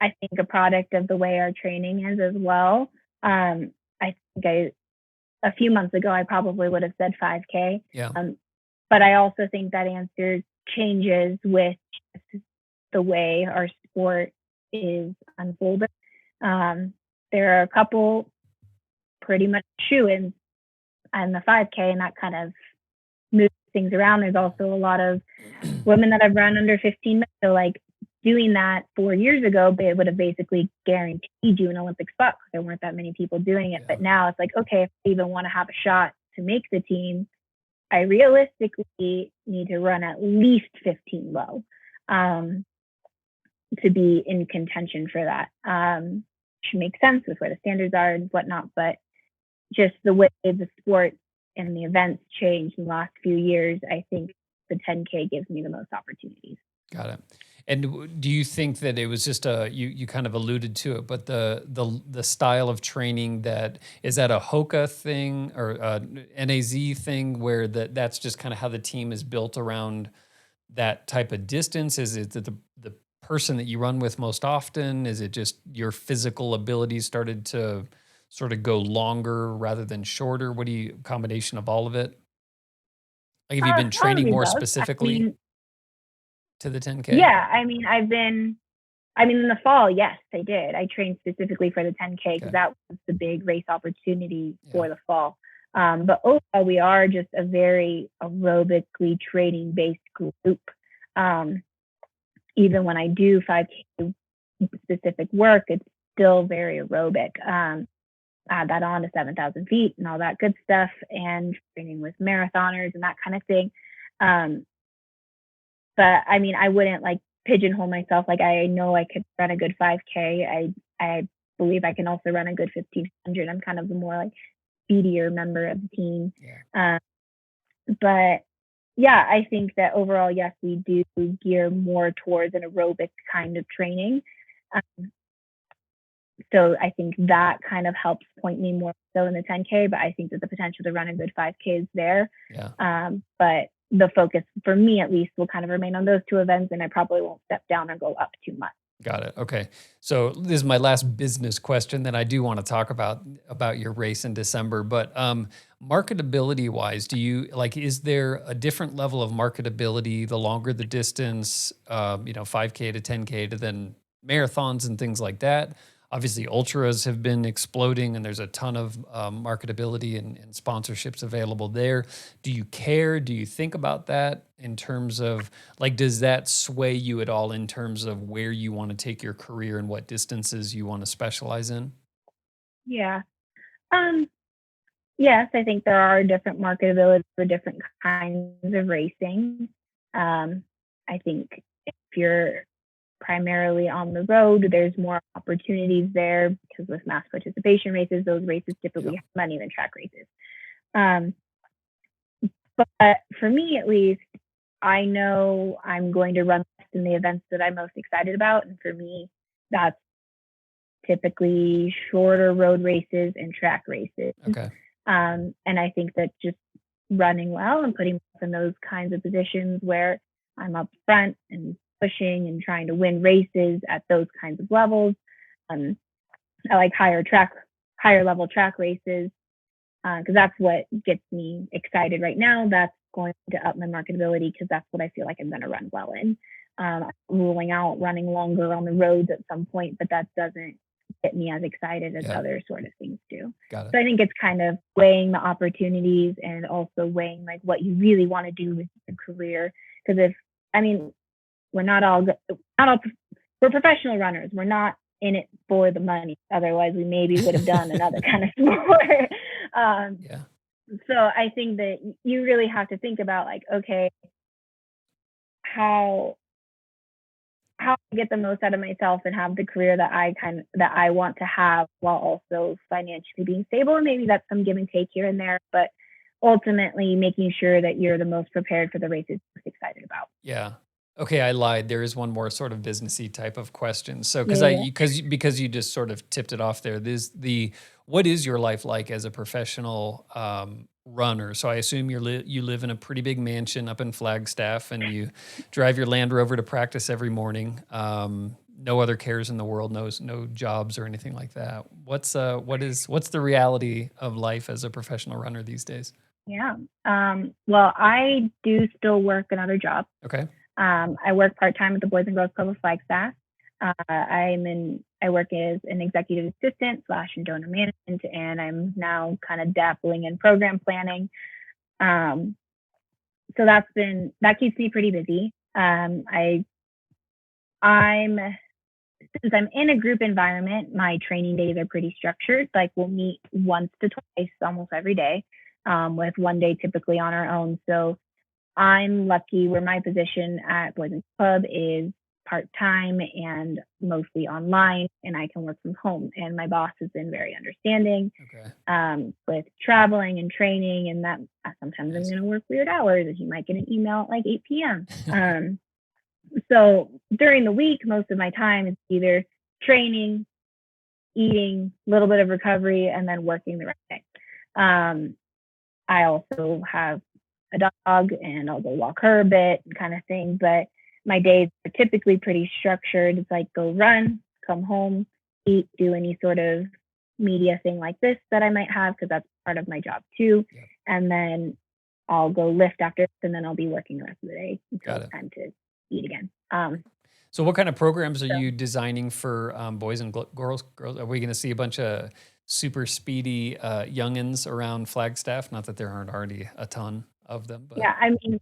I think, a product of the way our training is as well. I think a few months ago, I probably would have said 5K. Yeah. But I also think that answer changes with the way our sport is unfolding. There are a couple pretty much shoe-ins on the 5K, and that kind of moves things around. There's also a lot of women that have run under 15 minutes. So, like, doing that 4 years ago, it would have basically guaranteed you an Olympic spot because there weren't that many people doing it. Yeah. But now it's like, okay, if I even want to have a shot to make the team, I realistically need to run at least 15 low, to be in contention for that. Which makes sense with where the standards are and whatnot, but just the way the sport and the events changed in the last few years, I think the 10K gives me the most opportunities. Got it. And do you think that it was just you kind of alluded to it, but the style of training, that is that a HOKA thing or a NAZ thing where that's just kind of how the team is built around that type of distance? Is it the person that you run with most often? Is it just your physical abilities started to sort of go longer rather than shorter? What do you, combination of all of it? Like, have you been All of training the more above. I specifically mean, to the 10K? yeah, in the fall, yes, I did. I trained specifically for the 10K because Okay. that was the big race opportunity Yeah. for the fall. But overall, we are just a very aerobically training based group. Even when I do 5K specific work, it's still very aerobic. add that on to 7,000 feet and all that good stuff, and training with marathoners and that kind of thing. Um, but I mean, I wouldn't like pigeonhole myself. Like I know I could run a good 5K. I believe I can also run a good 1,500. I'm kind of the more like speedier member of the team. Yeah. But yeah, I think that overall, yes, we do gear more towards an aerobic kind of training. Um, so I think that kind of helps point me more so in the 10K, but I think that the potential to run a good 5K is there. Yeah. But the focus for me at least will kind of remain on those two events, and I probably won't step down or go up too much. Got it. Okay. So this is my last business question. Then I do want to talk about your race in December. But marketability wise, do you like? Is there a different level of marketability the longer the distance? 5K to 10K to then marathons and things like that. Obviously, ultras have been exploding, and there's a ton of marketability and sponsorships available there. Do you care? Do you think about that in terms of like, does that sway you at all in terms of where you want to take your career and what distances you want to specialize in? Yeah. Um, yes, I think there are different marketability for different kinds of racing. I think if you're primarily on the road, there's more opportunities there because with mass participation races, those races typically have money than track races. Um, but for me, at least, I know I'm going to run in the events that I'm most excited about. And for me, that's typically shorter road races and track races. Okay. And I think that just running well and putting myself in those kinds of positions where I'm up front and pushing and trying to win races at those kinds of levels. I like higher level track races because that's what gets me excited right now. That's going to up my marketability because that's what I feel like I'm going to run well in. I'm ruling out running longer on the roads at some point, but that doesn't get me as excited as other sort of things do. Got it. So I think it's kind of weighing the opportunities and also weighing like what you really want to do with your career. Because we're we're professional runners. We're not in it for the money. Otherwise, we maybe would have done another kind of sport. So I think that you really have to think about like, okay, how I get the most out of myself and have the career that I want to have while also financially being stable. And maybe that's some give and take here and there, but ultimately making sure that you're the most prepared for the races you're excited about. Yeah. Okay, I lied. There is one more sort of businessy type of question. So, Yeah. because you just sort of tipped it off there. What is your life like as a professional runner? So, I assume you live in a pretty big mansion up in Flagstaff, and you drive your Land Rover to practice every morning. No other cares in the world, no jobs or anything like that. What's the reality of life as a professional runner these days? Yeah. Well, I do still work another job. Okay. I work part-time at the Boys and Girls Club of Flagstaff. I work as an executive assistant / donor management, and I'm now kind of dabbling in program planning. So that keeps me pretty busy. Since I'm in a group environment, my training days are pretty structured. Like we'll meet once to twice almost every day, with one day typically on our own. So I'm lucky where my position at Boys and Club is part-time and mostly online, and I can work from home. And my boss has been very understanding with traveling and training, and that sometimes I'm going to work weird hours, and he might get an email at like 8 p.m. So during the week, most of my time is either training, eating, a little bit of recovery, and then working the rest of the day. I also have a dog, and I'll go walk her a bit kind of thing. But my days are typically pretty structured. It's like go run, come home, eat, do any sort of media thing like this that I might have because that's part of my job too. Yep. And then I'll go lift after, and then I'll be working the rest of the day until it's time to eat again. So what kind of programs are you designing for boys and girls? Are we going to see a bunch of super speedy youngins around Flagstaff? Not that there aren't already a ton of them. But. Yeah, I mean,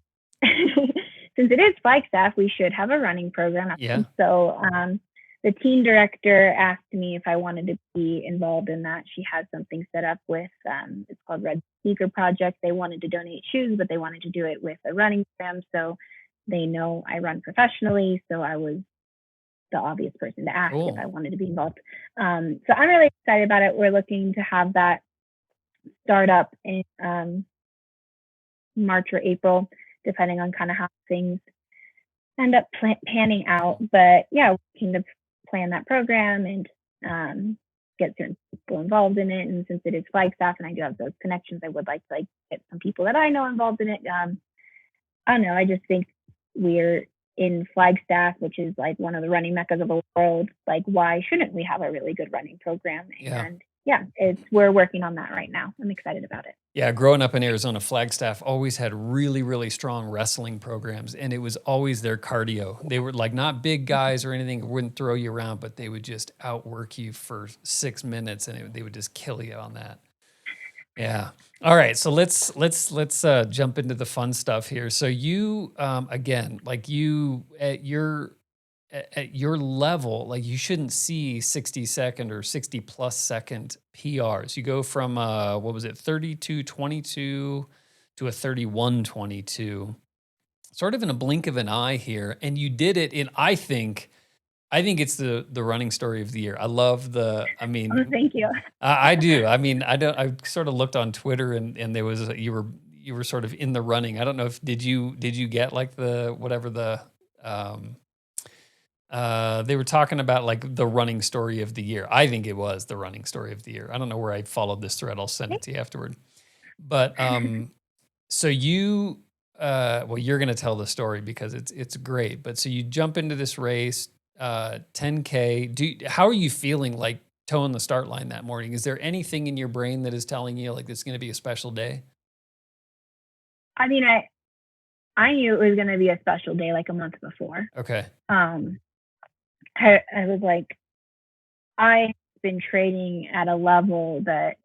since it is Flagstaff, we should have a running program. Yeah. So the team director asked me if I wanted to be involved in that. She has something set up with, it's called Red Sneaker Project. They wanted to donate shoes, but they wanted to do it with a running program. So they know I run professionally. So I was the obvious person to ask if I wanted to be involved. So I'm really excited about it. We're looking to have that start up in March or April, depending on kind of how things end up panning out. But yeah, working to plan that program and get certain people involved in it. And since it is Flagstaff and I do have those connections, I would like to like get some people that I know involved in it. I don't know. I just think we're in Flagstaff, which is like one of the running meccas of the world. Like, why shouldn't we have a really good running program? And yeah, we're working on that right now. I'm excited about it. Yeah, growing up in Arizona, Flagstaff always had really, really strong wrestling programs, and it was always their cardio. They were like not big guys or anything, wouldn't throw you around, but they would just outwork you for 6 minutes, and they would just kill you on that. Yeah. All right. So let's jump into the fun stuff here. So you again, like you at your level, like you shouldn't see 60-second or 60+ second PRs. You go from what was it, 32:22 to a 31:22, sort of in a blink of an eye here. And you did it in, I think it's the running story of the year. I love Thank you. I do. I mean, I sort of looked on Twitter and there was you were sort of in the running. I don't know if did you get like the whatever the they were talking about like the running story of the year. I think it was the running story of the year. I don't know where I followed this thread. I'll send it to you afterward. But so you well, you're going to tell the story because it's great. But so you jump into this race, 10K. How are you feeling like toeing the start line that morning? Is there anything in your brain that is telling you like it's going to be a special day? I mean, I knew it was going to be a special day like a month before. Okay. I was like, I've been training at a level that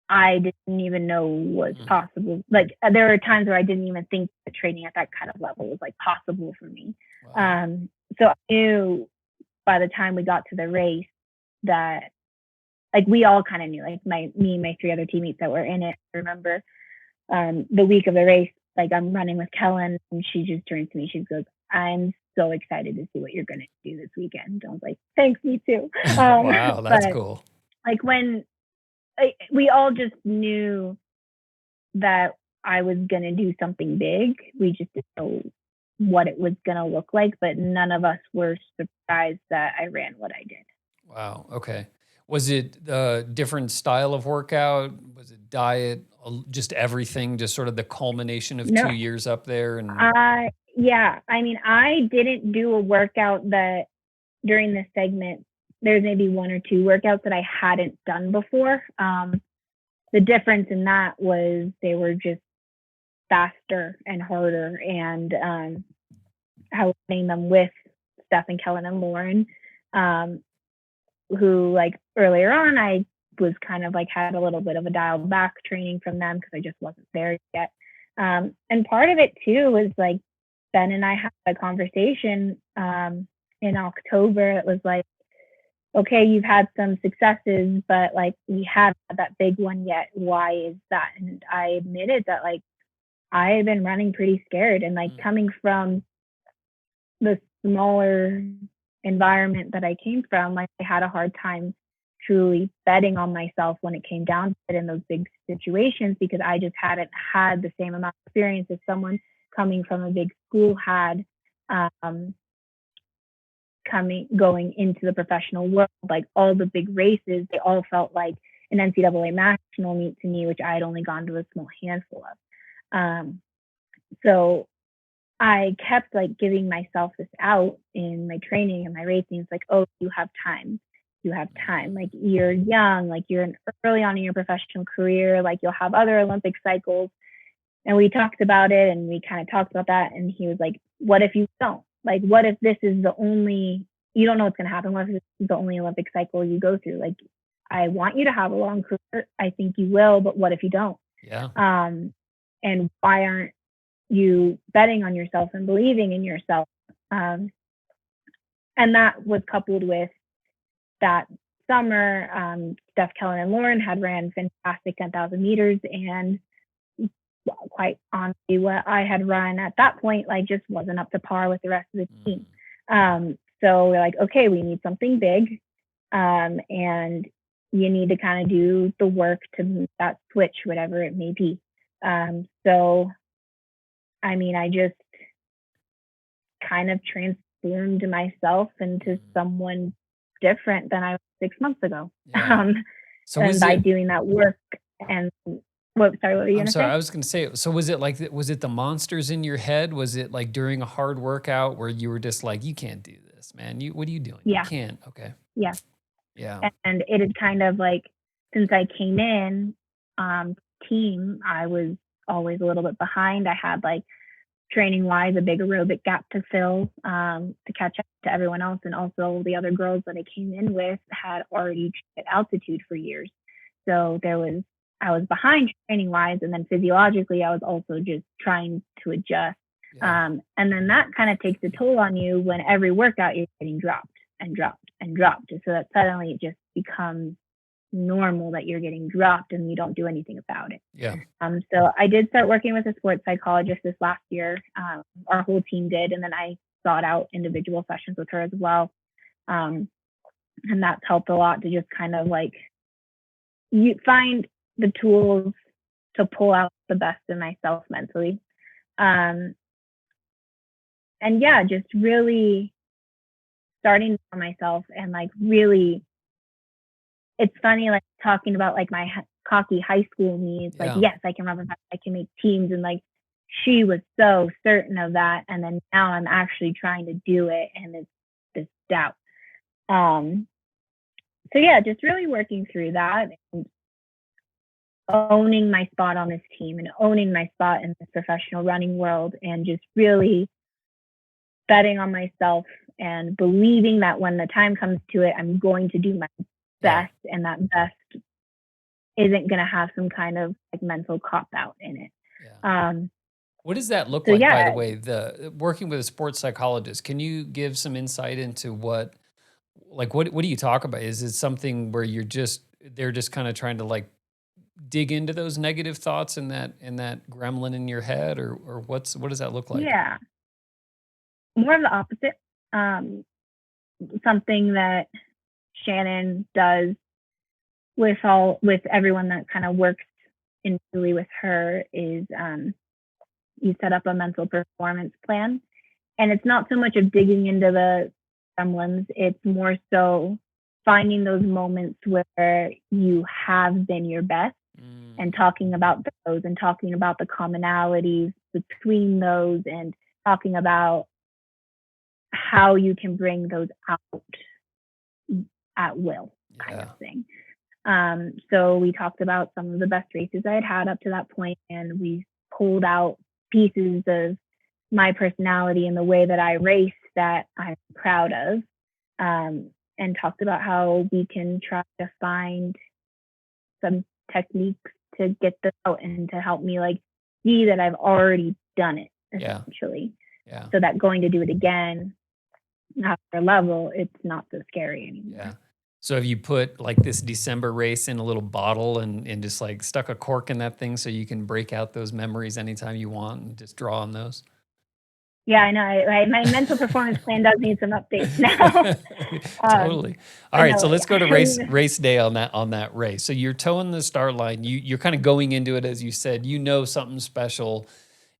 I didn't even know was possible. Like there were times where I didn't even think that training at that kind of level was like possible for me. Wow. So I knew by the time we got to the race that like we all kind of knew, like me and my 3 other teammates that were in it. I remember the week of the race, like I'm running with Kellen and she just turns to me, she goes, "I'm so excited to see what you're going to do this weekend." I was like, "Thanks, me too." Wow, that's cool. Like when we all just knew that I was going to do something big. We just didn't know what it was going to look like, but none of us were surprised that I ran what I did. Wow. Okay. Was it a different style of workout? Was it diet? Just everything? Just sort of the culmination of 2 years up there? And yeah, I mean, I didn't do a workout that during this segment. There's maybe 1 or 2 workouts that I hadn't done before. The difference in that was they were just faster and harder, and I was running them with Steph and Kellen and Lauren, who like earlier on I was kind of like had a little bit of a dialed back training from them because I just wasn't there yet. And part of it too was like Ben and I had a conversation in October. It was like, okay, you've had some successes, but like we haven't had that big one yet. Why is that? And I admitted that like I had been running pretty scared, and like coming from the smaller environment that I came from, like I had a hard time truly betting on myself when it came down to it in those big situations, because I just hadn't had the same amount of experience as someone coming from a big school had, going into the professional world. Like all the big races, they all felt like an NCAA national meet to me, which I had only gone to a small handful of. So I kept like giving myself this out in my training and my racing. It's like, oh, you have time. You have time. Like you're young, like you're early on in your professional career, like you'll have other Olympic cycles. And we talked about it, and we kind of talked about that. And he was like, what if you don't? Like, what if this is the only, you don't know what's going to happen. What if this is the only Olympic cycle you go through? Like, I want you to have a long career. I think you will, but what if you don't? Yeah. And why aren't you betting on yourself and believing in yourself? And that was coupled with that summer, Steph, Kellen, and Lauren had ran fantastic 10,000 meters, and quite honestly, what I had run at that point, like, just wasn't up to par with the rest of the team. So we're like, okay, we need something big, and you need to kind of do the work to make that switch, whatever it may be. So, I mean, I just kind of transformed myself into someone different than I was 6 months ago. Yeah. So And was by it? doing that work and what were you I'm gonna sorry, say? I was gonna say. So was it like was it the monsters in your head? Was it like during a hard workout where you were just like, you can't do this, man. What are you doing? You Yeah, can't. Okay. yeah. Yeah. And it had kind of like, since I came in, um, team, I was always a little bit behind. I had like training wise a big aerobic gap to fill, to catch up to everyone else, and also the other girls that I came in with had already at altitude for years. So I was behind training wise, and then physiologically I was also just trying to adjust. Yeah. And then that kind of takes a toll on you when every workout you're getting dropped and dropped and dropped. So that suddenly it just becomes normal that you're getting dropped and you don't do anything about it. Yeah. So I did start working with a sports psychologist this last year. Our whole team did, and then I sought out individual sessions with her as well. And that's helped a lot to just kind of like, you find the tools to pull out the best in myself mentally. And yeah, just really starting for myself, and like really, it's funny, like talking about like my cocky high school me. Like, yes, I can run fast, I can make teams, and like she was so certain of that, and then now I'm actually trying to do it, and it's this doubt. So yeah, just really working through that and owning my spot on this team and owning my spot in this professional running world, and just really betting on myself and believing that when the time comes to it, I'm going to do my best, and that best isn't going to have some kind of like mental cop out in it. What does that look So like, by yeah, the way, the working with a sports psychologist? Can you give some insight into what do you talk about? Is it something where they're just kind of trying to like dig into those negative thoughts in that gremlin in your head, or what does that look like? yeah, more of the opposite. Something that Shannon does with everyone that kind of works individually with her is, you set up a mental performance plan, and it's not so much of digging into the gremlins, it's more so finding those moments where you have been your best, and talking about those, and talking about the commonalities between those, and talking about how you can bring those out at will, kind of thing. So we talked about some of the best races I had up to that point, and we pulled out pieces of my personality and the way that I race that I'm proud of, and talked about how we can try to find some techniques to get this out and to help me like see that I've already done it, essentially. Yeah. So that going to do it again after a level, it's not so scary anymore. Yeah. So have you put like this December race in a little bottle and just like stuck a cork in that thing so you can break out those memories anytime you want and just draw on those? Yeah, I know. My mental performance plan does need some updates now. Totally. All right, no, so let's go to race day on that race. So you're towing the start line. You're kind of going into it, as you said. You know something special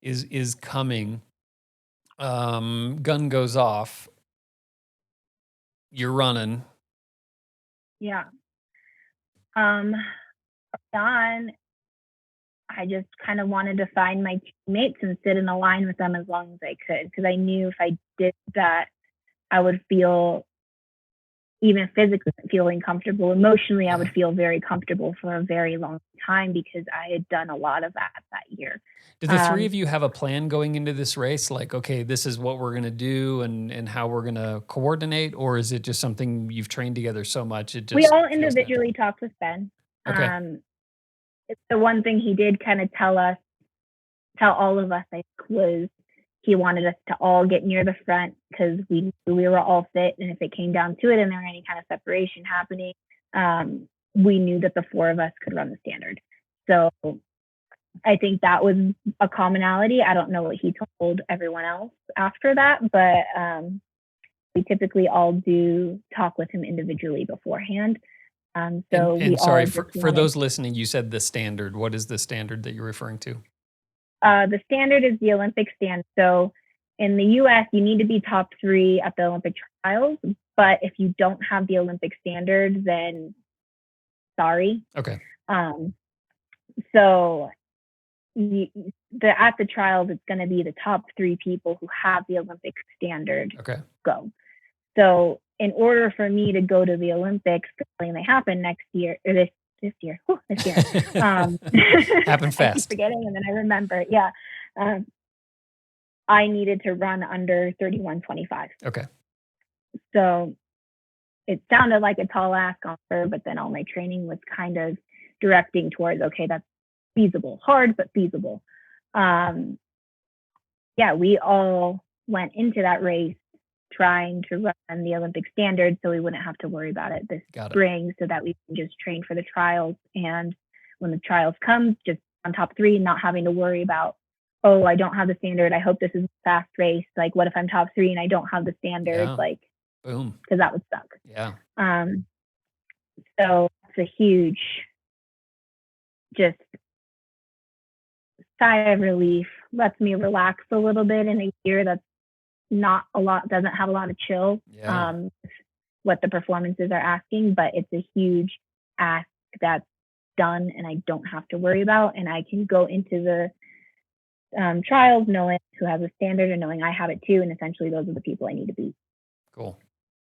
is coming. Gun goes off. You're running. Yeah. Don, I just kind of wanted to find my teammates and sit in a line with them as long as I could, because I knew if I did that, I would feel, even physically feeling comfortable, emotionally, I would feel very comfortable for a very long time, because I had done a lot of that year. Did the three of you have a plan going into this race? Like, okay, this is what we're going to do and how we're going to coordinate? Or is it just something you've trained together so much? We all individually talked with Ben. Okay. It's the one thing he did kind of tell all of us, I think, was he wanted us to all get near the front because we knew we were all fit. And if it came down to it and there were any kind of separation happening, we knew that the four of us could run the standard. So I think that was a commonality. I don't know what he told everyone else after that, but we typically all do talk with him individually beforehand. So we And all sorry, just for wanted, those listening, you said the standard. What is the standard that you're referring to? the standard is the Olympic standard. So in the US, you need to be top 3 at the Olympic trials. But if you don't have the Olympic standard, then sorry. Okay. So at the trials, it's going to be the top 3 people who have the Olympic standard go. So in order for me to go to the Olympics, when they happen next year, or this year, happen fast. I keep forgetting, and then I remember. Yeah, I needed to run under 31:25. Okay. So it sounded like a tall ask on her, but then all my training was kind of directing towards, okay, that's feasible, hard but feasible. Yeah, we all went into that race trying to run the Olympic standard so we wouldn't have to worry about it this spring, so that we can just train for the trials. And when the trials come, just on top 3, not having to worry about, oh, I don't have the standard. I hope this is a fast race. Like, what if I'm top 3 and I don't have the standard? Yeah. Like, boom, because that would suck. Yeah. So it's a huge, just sigh of relief. Lets me relax a little bit in a year that's not a lot, doesn't have a lot of chill. What the performances are asking, but it's a huge ask that's done and I don't have to worry about, and I can go into the trials knowing who has a standard and knowing I have it too, and essentially those are the people I need to beat. Cool.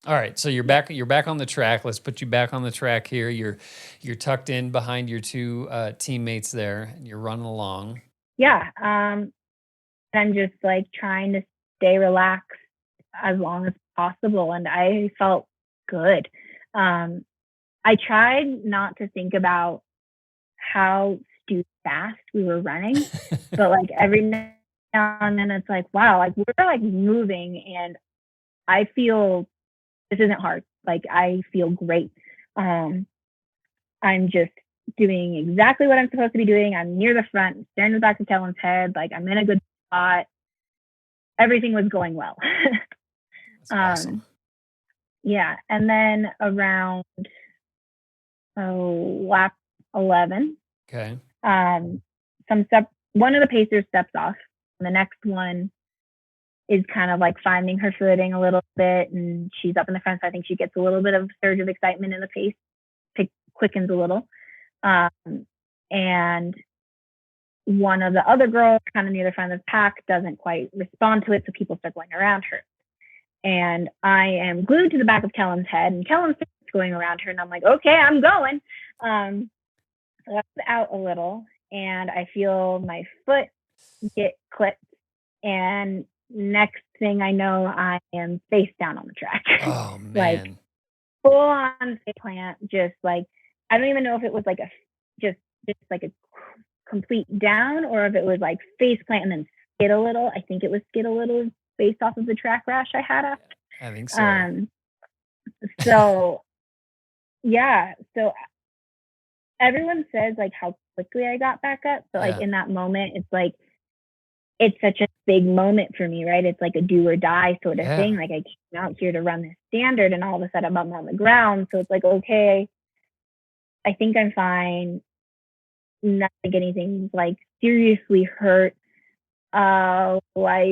All right, so you're back on the track. Let's put you back on the track here. You're tucked in behind your 2 teammates there, and you're running along. Yeah, I'm just like trying to stay relaxed as long as possible, and I felt good. I tried not to think about how stupid fast we were running, but like every now and then it's like, wow, like we're like moving, and I feel this isn't hard. Like I feel great. I'm just doing exactly what I'm supposed to be doing. I'm near the front, staring the back of Kellen's head. Like I'm in a good spot. Everything was going well. That's awesome. Yeah. And then around lap 11, okay, one of the pacers steps off, and the next one is kind of like finding her footing a little bit, and she's up in the front. So I think she gets a little bit of a surge of excitement in the pace, quickens a little. And one of the other girls kind of near the front of the pack doesn't quite respond to it, so people start going around her. And I am glued to the back of Kellen's head, and Kellen's going around her, and I'm like, okay, I'm going. So I was out a little, and I feel my foot get clipped, and next thing I know, I am face down on the track. Oh man. Like full on face plant, just like I don't even know if it was like just like a complete down, or if it was like face plant and then skid a little. I think it was skid a little based off of the track rash I had after. I think so. So yeah, so everyone says like how quickly I got back up, but like in that moment, it's like it's such a big moment for me, right? It's like a do or die sort of thing. Like I came out here to run this standard, and all of a sudden I'm on the ground. So it's like, okay, I think I'm fine. Not like anything's like seriously hurt. I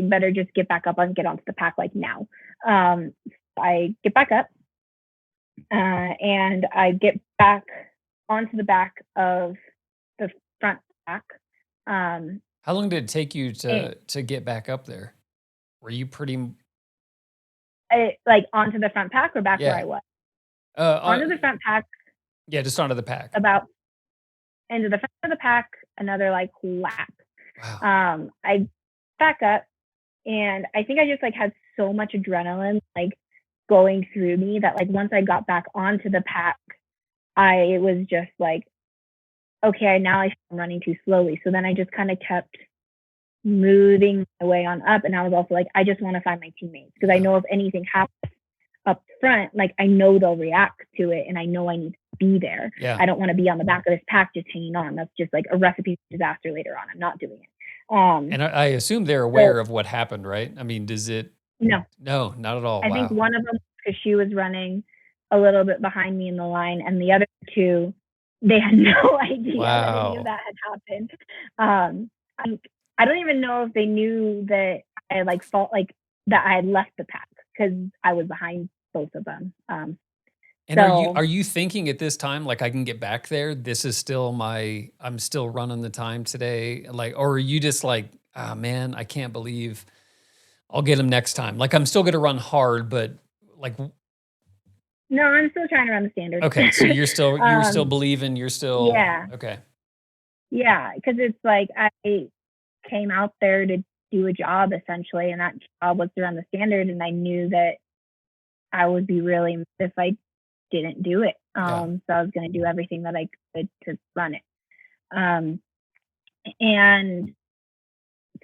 better just get back up and get onto the pack like now. I get back up, and I get back onto the back of the front pack. How long did it take you to get back up there? Were you pretty like onto the front pack or back where I was? Onto the front pack. Yeah, just onto the pack. About into the front of the pack, another like lap. Wow. I back up, and I think I just like had so much adrenaline like going through me that like once I got back onto the pack, I was just like, okay, now I'm running too slowly. So then I just kind of kept moving my way on up. And I was also like, I just want to find my teammates because I know if anything happens up front, like I know they'll react to it and I know I need to be there. Yeah. I don't want to be on the back of this pack just hanging on. That's just like a recipe for disaster later on. I'm not doing it. And I assume they're aware of what happened, right? I mean, does it? No. No, not at all. I think one of them, because she was running a little bit behind me in the line, and the other two, they had no idea that any of that had happened. I don't even know if they knew that I like felt like that I had left the pack because I was behind both of them. And are you thinking at this time, like, I can get back there? This is still I'm still running the time today. Like, or are you just like, ah, man, I can't believe I'll get him next time. Like, I'm still going to run hard, but like, no, I'm still trying to run the standard. Okay. So you're still believing, you're still, yeah. Okay. Yeah. Cause it's like, I came out there to do a job essentially. And that job was to run the standard. And I knew that I would be really mad if I didn't do it. So I was going to do everything that I could to run it. And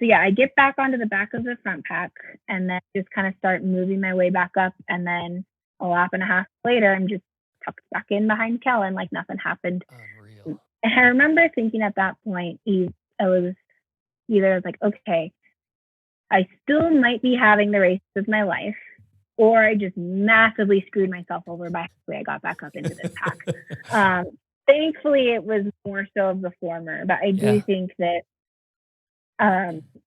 so yeah, I get back onto the back of the front pack and then just kind of start moving my way back up. And then a lap and a half later, I'm just tucked back in behind Kellen like nothing happened. Unreal. And I remember thinking at that point, I was like, okay, I still might be having the race of my life, or I just massively screwed myself over by the way I got back up into this pack. Thankfully, it was more so of the former, but I do think that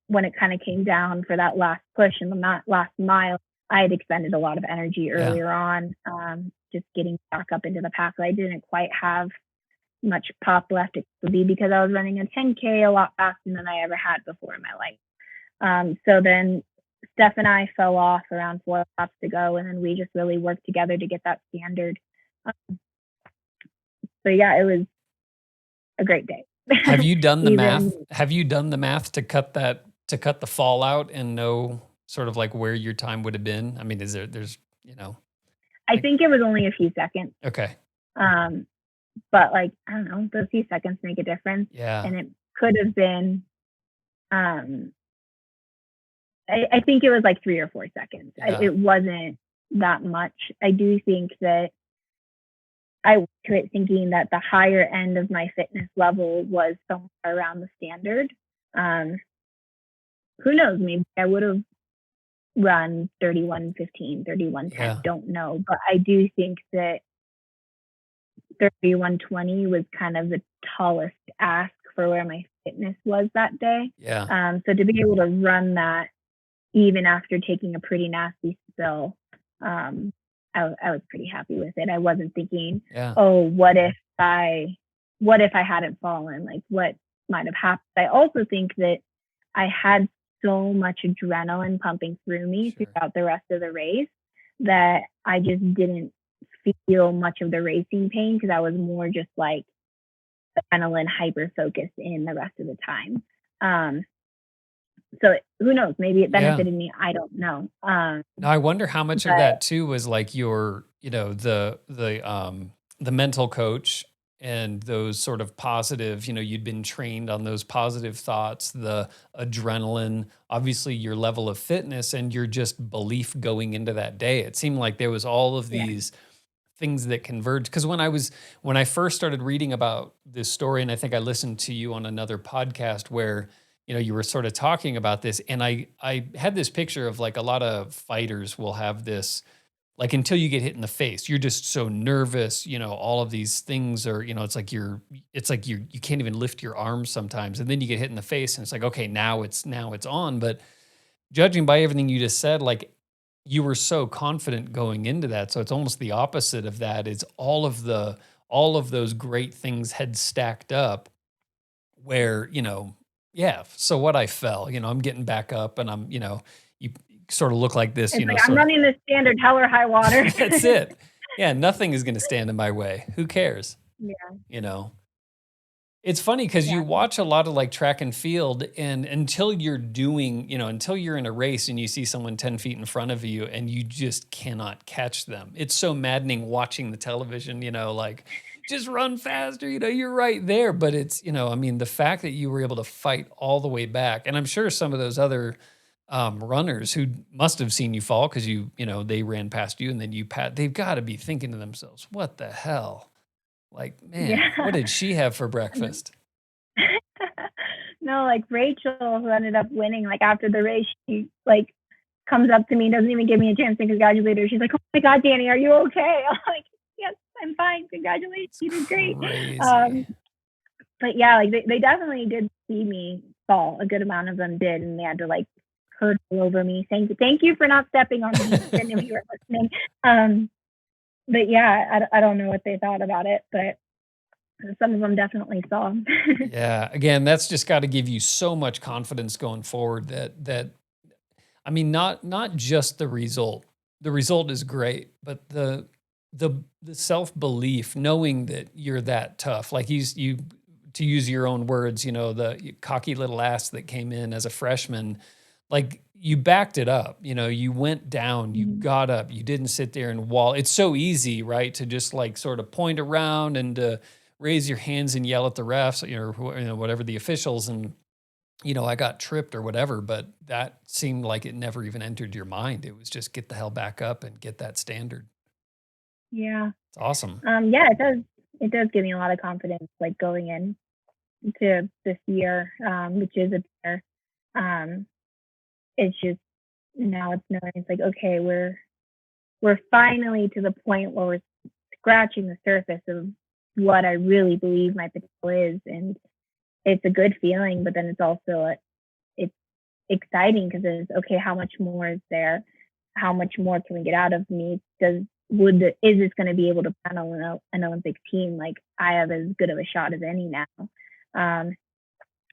when it kind of came down for that last push and the last mile, I had expended a lot of energy earlier on, just getting back up into the pack. I didn't quite have much pop left. It would be because I was running a 10K a lot faster than I ever had before in my life. So then Steph and I fell off around 4 laps to go, and then we just really worked together to get that standard. So yeah, it was a great day. Have you done the math? Have you done the math to cut the fall out and know sort of like where your time would have been? I mean, there's I think it was only a few seconds. Okay. But like, I don't know, those few seconds make a difference. Yeah. And it could have been, I think it was like 3 or 4 seconds. Yeah. It wasn't that much. I do think that I went to it thinking that the higher end of my fitness level was somewhere around the standard. Who knows? Maybe I would have run 31:15, 31:10. Don't know. But I do think that 31:20 was kind of the tallest ask for where my fitness was that day. Yeah. So to be able to run that even after taking a pretty nasty spill, I was pretty happy with it. I wasn't thinking, oh, what if I hadn't fallen? Like what might have happened? I also think that I had so much adrenaline pumping through me throughout the rest of the race that I just didn't feel much of the racing pain because I was more just like adrenaline hyper focused in the rest of the time. So who knows? Maybe it benefited me. I don't know. Now I wonder how much of that too was like your, the mental coach and those sort of positive, you'd been trained on those positive thoughts, the adrenaline, obviously your level of fitness and your just belief going into that day. It seemed like there was all of these things that converged. Because when I first started reading about this story, and I think I listened to you on another podcast where you were sort of talking about this, and I had this picture of like a lot of fighters will have this, like until you get hit in the face, you're just so nervous, all of these things are, it's like you can't even lift your arms sometimes. And then you get hit in the face and it's like, okay, now it's on. But judging by everything you just said, like you were so confident going into that. So it's almost the opposite of that. It's all of those great things had stacked up where, so what I fell, I'm getting back up and I'm, you sort of look like this, it's like, I'm running the standard hell or high water. That's it. Yeah. Nothing is going to stand in my way. Who cares? Yeah. It's funny because you watch a lot of like track and field, and until you're in a race and you see someone 10 feet in front of you and you just cannot catch them. It's so maddening watching the television, like just run faster. You're right there. But it's, I mean, the fact that you were able to fight all the way back, and I'm sure some of those other runners who must have seen you fall because they ran past you and then they've got to be thinking to themselves, what the hell? Like, man, what Yeah. did she have for breakfast? No, like Rachel, who ended up winning, like after the race, she like comes up to me, doesn't even give me a chance to congratulate her. She's like, "Oh my God, Dani, are you okay?" I'm like, "Yes, I'm fine. Congratulations, It's you did great." crazy. Um, but yeah, like they definitely did see me fall. A good amount of them did, and they had to like hurdle over me. Thank you for not stepping on me. If you were listening. But yeah, I don't know what they thought about it, but some of them definitely saw. Yeah, again, that's just got to give you so much confidence going forward that I mean, not just the result. The result is great, but the the self-belief, knowing that you're that tough. Like you to use your own words, the cocky little ass that came in as a freshman, like you backed it up. You went down, you Mhm. got up, you didn't sit there and wall. It's so easy, right, to just like sort of point around and to raise your hands and yell at the refs, whatever the officials, and I got tripped or whatever, but that seemed like it never even entered your mind. It was just get the hell back up and get that standard. Yeah. It's awesome. Yeah, it does. It does give me a lot of confidence, like going in to this year, which is a better. Um, it's just now it's knowing it's like okay, we're finally to the point where we're scratching the surface of what I really believe my potential is, and it's a good feeling. But then it's also it's exciting because it's okay. How much more is there? How much more can we get out of me? Is this going to be able to panel an Olympic team? Like I have as good of a shot as any now. Um,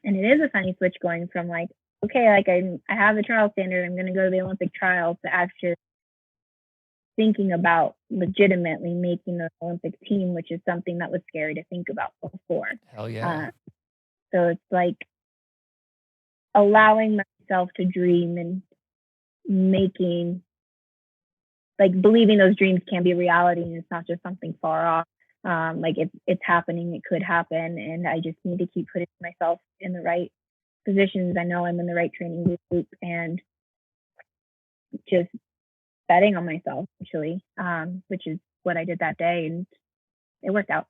and it is a funny switch going from like, okay, like I have the trial standard, I'm going to go to the Olympic trials, to actually thinking about legitimately making the Olympic team, which is something that was scary to think about before. Hell yeah. Uh, so it's like allowing myself to dream and making, like believing those dreams can be a reality and it's not just something far off. Like it's happening, it could happen, and I just need to keep putting myself in the right positions. I know I'm in the right training group, and just betting on myself, actually, which is what I did that day, and it worked out.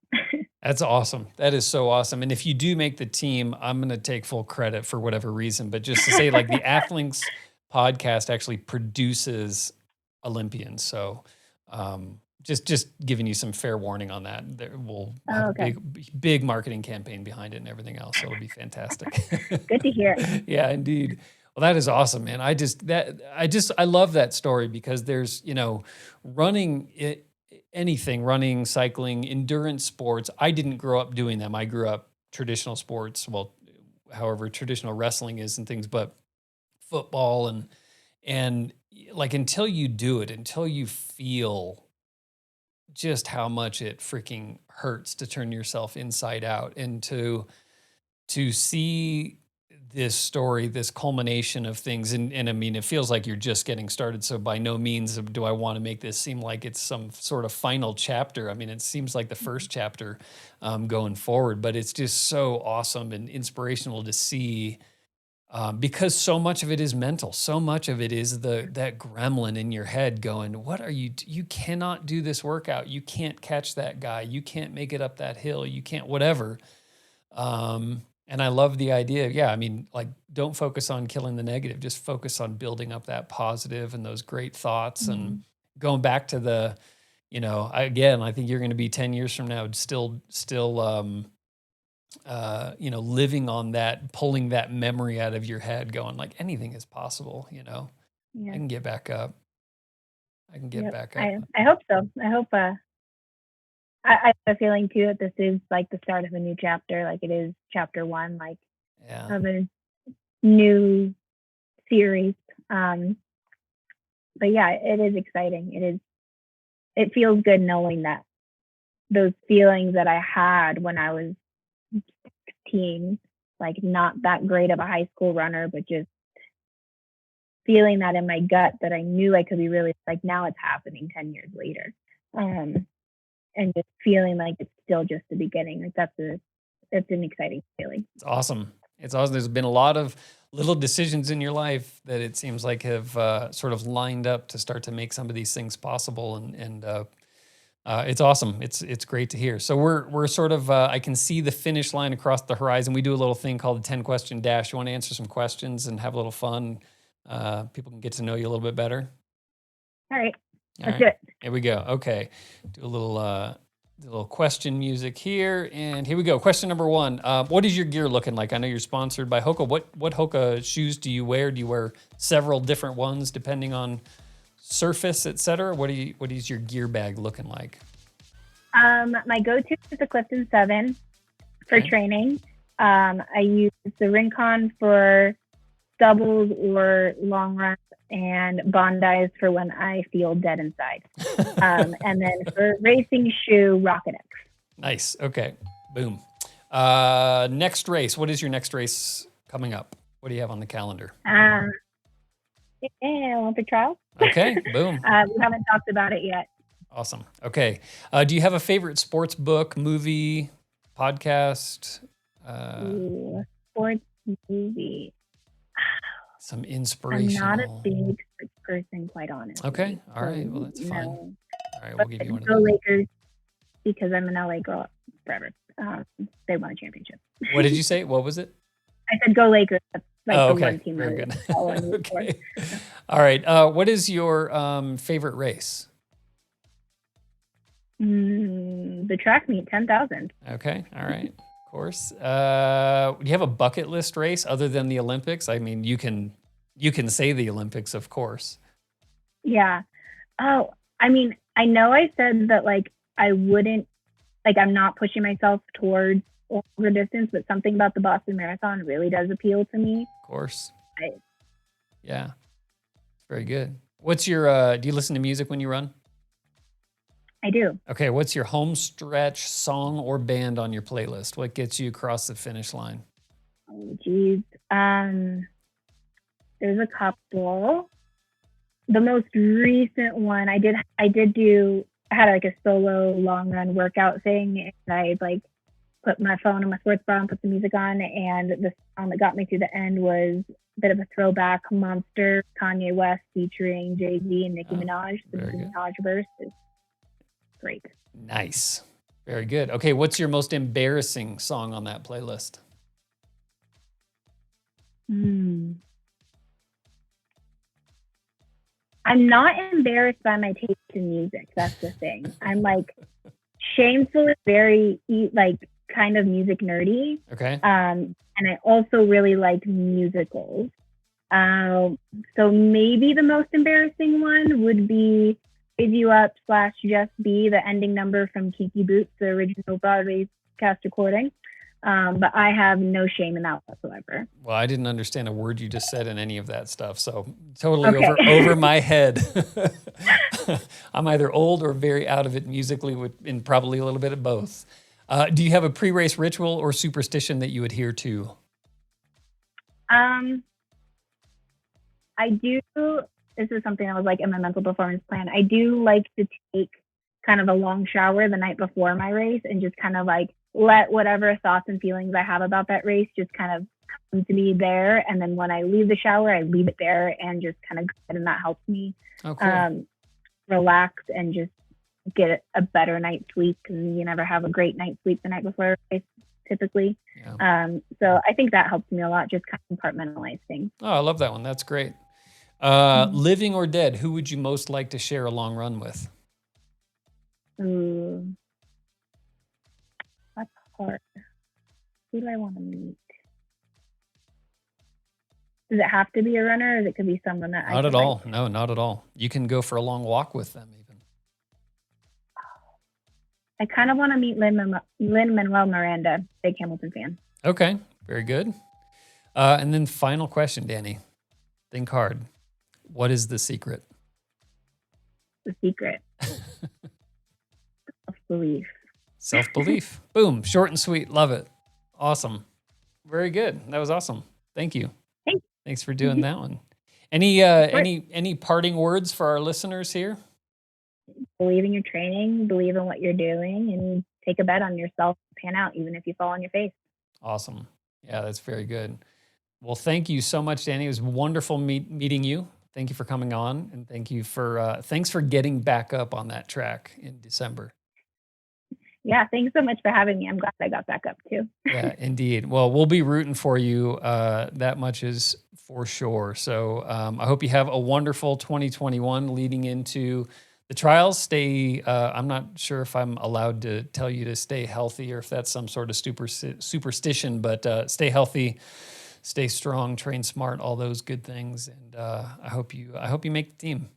That's awesome. That is so awesome. And if you do make the team, I'm going to take full credit for whatever reason. But just to say, like the Athlinks podcast actually produces Olympians. So just giving you some fair warning on that. We'll have Oh, a okay. big marketing campaign behind it and everything else. So it'll be fantastic. Good to hear. Yeah, indeed. Well, that is awesome, man. I love that story because there's, running it, anything, running, cycling, endurance sports. I didn't grow up doing them. I grew up traditional sports, well, however traditional wrestling is and things, but football and like until you do it, until you feel just how much it freaking hurts to turn yourself inside out and to see this story, this culmination of things. And I mean, it feels like you're just getting started. So by no means do I want to make this seem like it's some sort of final chapter. I mean, it seems like the first chapter going forward, but it's just so awesome and inspirational to see because so much of it is mental. So much of it is that gremlin in your head going, "What are you? You cannot do this workout. You can't catch that guy. You can't make it up that hill. You can't whatever." And I love the idea. Yeah, I mean, like, don't focus on killing the negative. Just focus on building up that positive and those great thoughts. And Mm-hmm. going back to again, I think you're going to be 10 years from now, still, living on that, pulling that memory out of your head, going like anything is possible. I Yeah. can get back up. I can get Yep. back up. I hope so. I hope. I have a feeling too that this is like the start of a new chapter. Like it is chapter one, like Yeah. of a new series. Um, but yeah, it is exciting. It feels good knowing that those feelings that I had when I was 16, like not that great of a high school runner, but just feeling that in my gut that I knew I could be really, like now it's happening 10 years later. Um, and just feeling like it's still just the beginning. Like it's an exciting feeling. It's awesome. It's awesome. There's been a lot of little decisions in your life that it seems like have sort of lined up to start to make some of these things possible, and it's awesome. It's great to hear. So we're sort of I can see the finish line across the horizon. We do a little thing called the 10-question dash. You want to answer some questions and have a little fun? People can get to know you a little bit better. All right, All let's right, do it. here we go. Okay, do a little question music here, and here we go. Question number one: what is your gear looking like? I know you're sponsored by HOKA. What HOKA shoes do you wear? Do you wear several different ones depending on surface, etc.? What is your gear bag looking like? My go-to is the Clifton 7 for training. I use the Rincon for doubles or long runs, and Bondi's for when I feel dead inside. And then for racing shoe, Rocket X. Nice. Okay. Boom. Next race. What is your next race coming up? What do you have on the calendar? Olympic trials. Okay. Boom. We haven't talked about it yet. Awesome. Okay. Do you have a favorite sports book, movie, podcast? Sports movie. Some inspirational. I'm not a big sports person, quite honestly. Okay. All right. Well, that's fine. All right. We'll give you one of those. those. Lakers, because I'm an LA girl forever. They won a championship. What did you say? What was it? I said go Lakers. That's like Oh, the okay. one team. Very I good. follow. Okay. All right. What is your favorite race? The track meet, 10,000. Okay. All right. Of course. Do you have a bucket list race other than the Olympics? I mean, you can say the Olympics, of course. Yeah. Oh, I mean, I know I said that like I wouldn't, like I'm not pushing myself towards longer distance, but something about the Boston Marathon really does appeal to me. Of course. Right. Yeah. Very good. What's your do you listen to music when you run? I do. Okay, what's your home stretch song or band on your playlist? What gets you across the finish line? Oh, geez. There's a couple. The most recent one I had like a solo long run workout thing, and I like put my phone on my sports bra and put the music on, and the song that got me to the end was a bit of a throwback, Monster, Kanye West featuring Jay-Z and Nicki Minaj. The Nicki Minaj verse is great. Nice. Very good. Okay, what's your most embarrassing song on that playlist? I'm not embarrassed by my taste in music. That's the thing. I'm like shamefully very like kind of music nerdy. Okay. And I also really like musicals. So maybe the most embarrassing one would be Raise You Up / Just Be, the ending number from Kiki Boots, the original Broadway cast recording. But I have no shame in that whatsoever. Well, I didn't understand a word you just said in any of that stuff, so totally over my head. I'm either old or very out of it musically, and probably a little bit of both. Do you have a pre-race ritual or superstition that you adhere to? I do. This is something that was like in my mental performance plan. I do like to take kind of a long shower the night before my race and just kind of like let whatever thoughts and feelings I have about that race just kind of come to me there. And then when I leave the shower, I leave it there and just kind of go ahead, and that helps me relax and just get a better night's sleep, because you never have a great night's sleep the night before a race typically. Yeah. So I think that helps me a lot, just kind of compartmentalize things. Oh, I love that one. That's great. Living or dead, who would you most like to share a long run with? Ooh, that's hard. Who do I want to meet? Does it have to be a runner, or it could be someone that Not at all. No, not at all. You can go for a long walk with them even. I kind of want to meet Lin-Manuel Miranda, big Hamilton fan. Okay, very good. And then final question, Dani. Think hard. What is the secret? The secret. Self-belief. Self-belief. Boom. Short and sweet. Love it. Awesome. Very good. That was awesome. Thank you. Thanks for doing that one. Any parting words for our listeners here? believe in your training, believe in what you're doing, and take a bet on yourself to pan out, even if you fall on your face. Awesome. Yeah, that's very good. Well, thank you so much, Dani. It was wonderful meeting you. Thank you for coming on, and thanks for getting back up on that track in December. Yeah, thanks so much for having me. I'm glad I got back up too. Yeah, indeed. Well, we'll be rooting for you. That much is for sure. So I hope you have a wonderful 2021 leading into the trials. I'm not sure if I'm allowed to tell you to stay healthy or if that's some sort of superstition, but stay healthy, stay strong, train smart, all those good things. And I hope you make the team.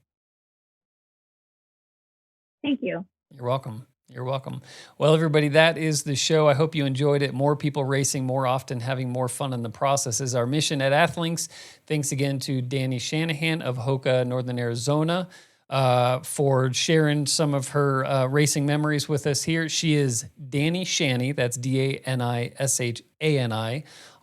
Thank you. You're welcome. You're welcome. Well, everybody, that is the show. I hope you enjoyed it. More people racing more often, having more fun in the process is our mission at Athlinks. Thanks again to Dani Shanahan of HOKA, Northern Arizona, for sharing some of her racing memories with us here. She is Dani Shanny, that's DaniShani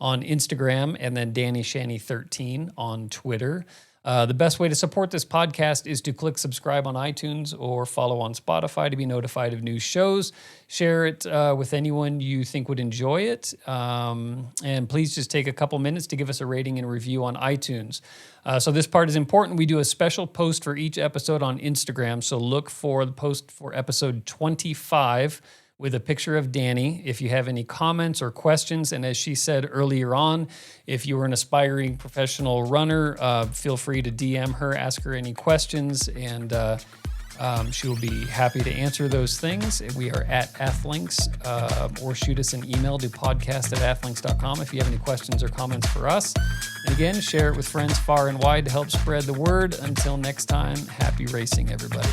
on Instagram, and then Dani Shanny 13 on Twitter. The best way to support this podcast is to click subscribe on iTunes or follow on Spotify to be notified of new shows. Share it with anyone you think would enjoy it. And please just take a couple minutes to give us a rating and review on iTunes. So this part is important. We do a special post for each episode on Instagram. So look for the post for episode 25 with a picture of Dani. If you have any comments or questions, and as she said earlier on, if you are an aspiring professional runner, feel free to DM her, ask her any questions, and she will be happy to answer those things. We are at Athlinks, or shoot us an email to podcast@athlinks.com if you have any questions or comments for us. And again, share it with friends far and wide to help spread the word. Until next time, happy racing, everybody.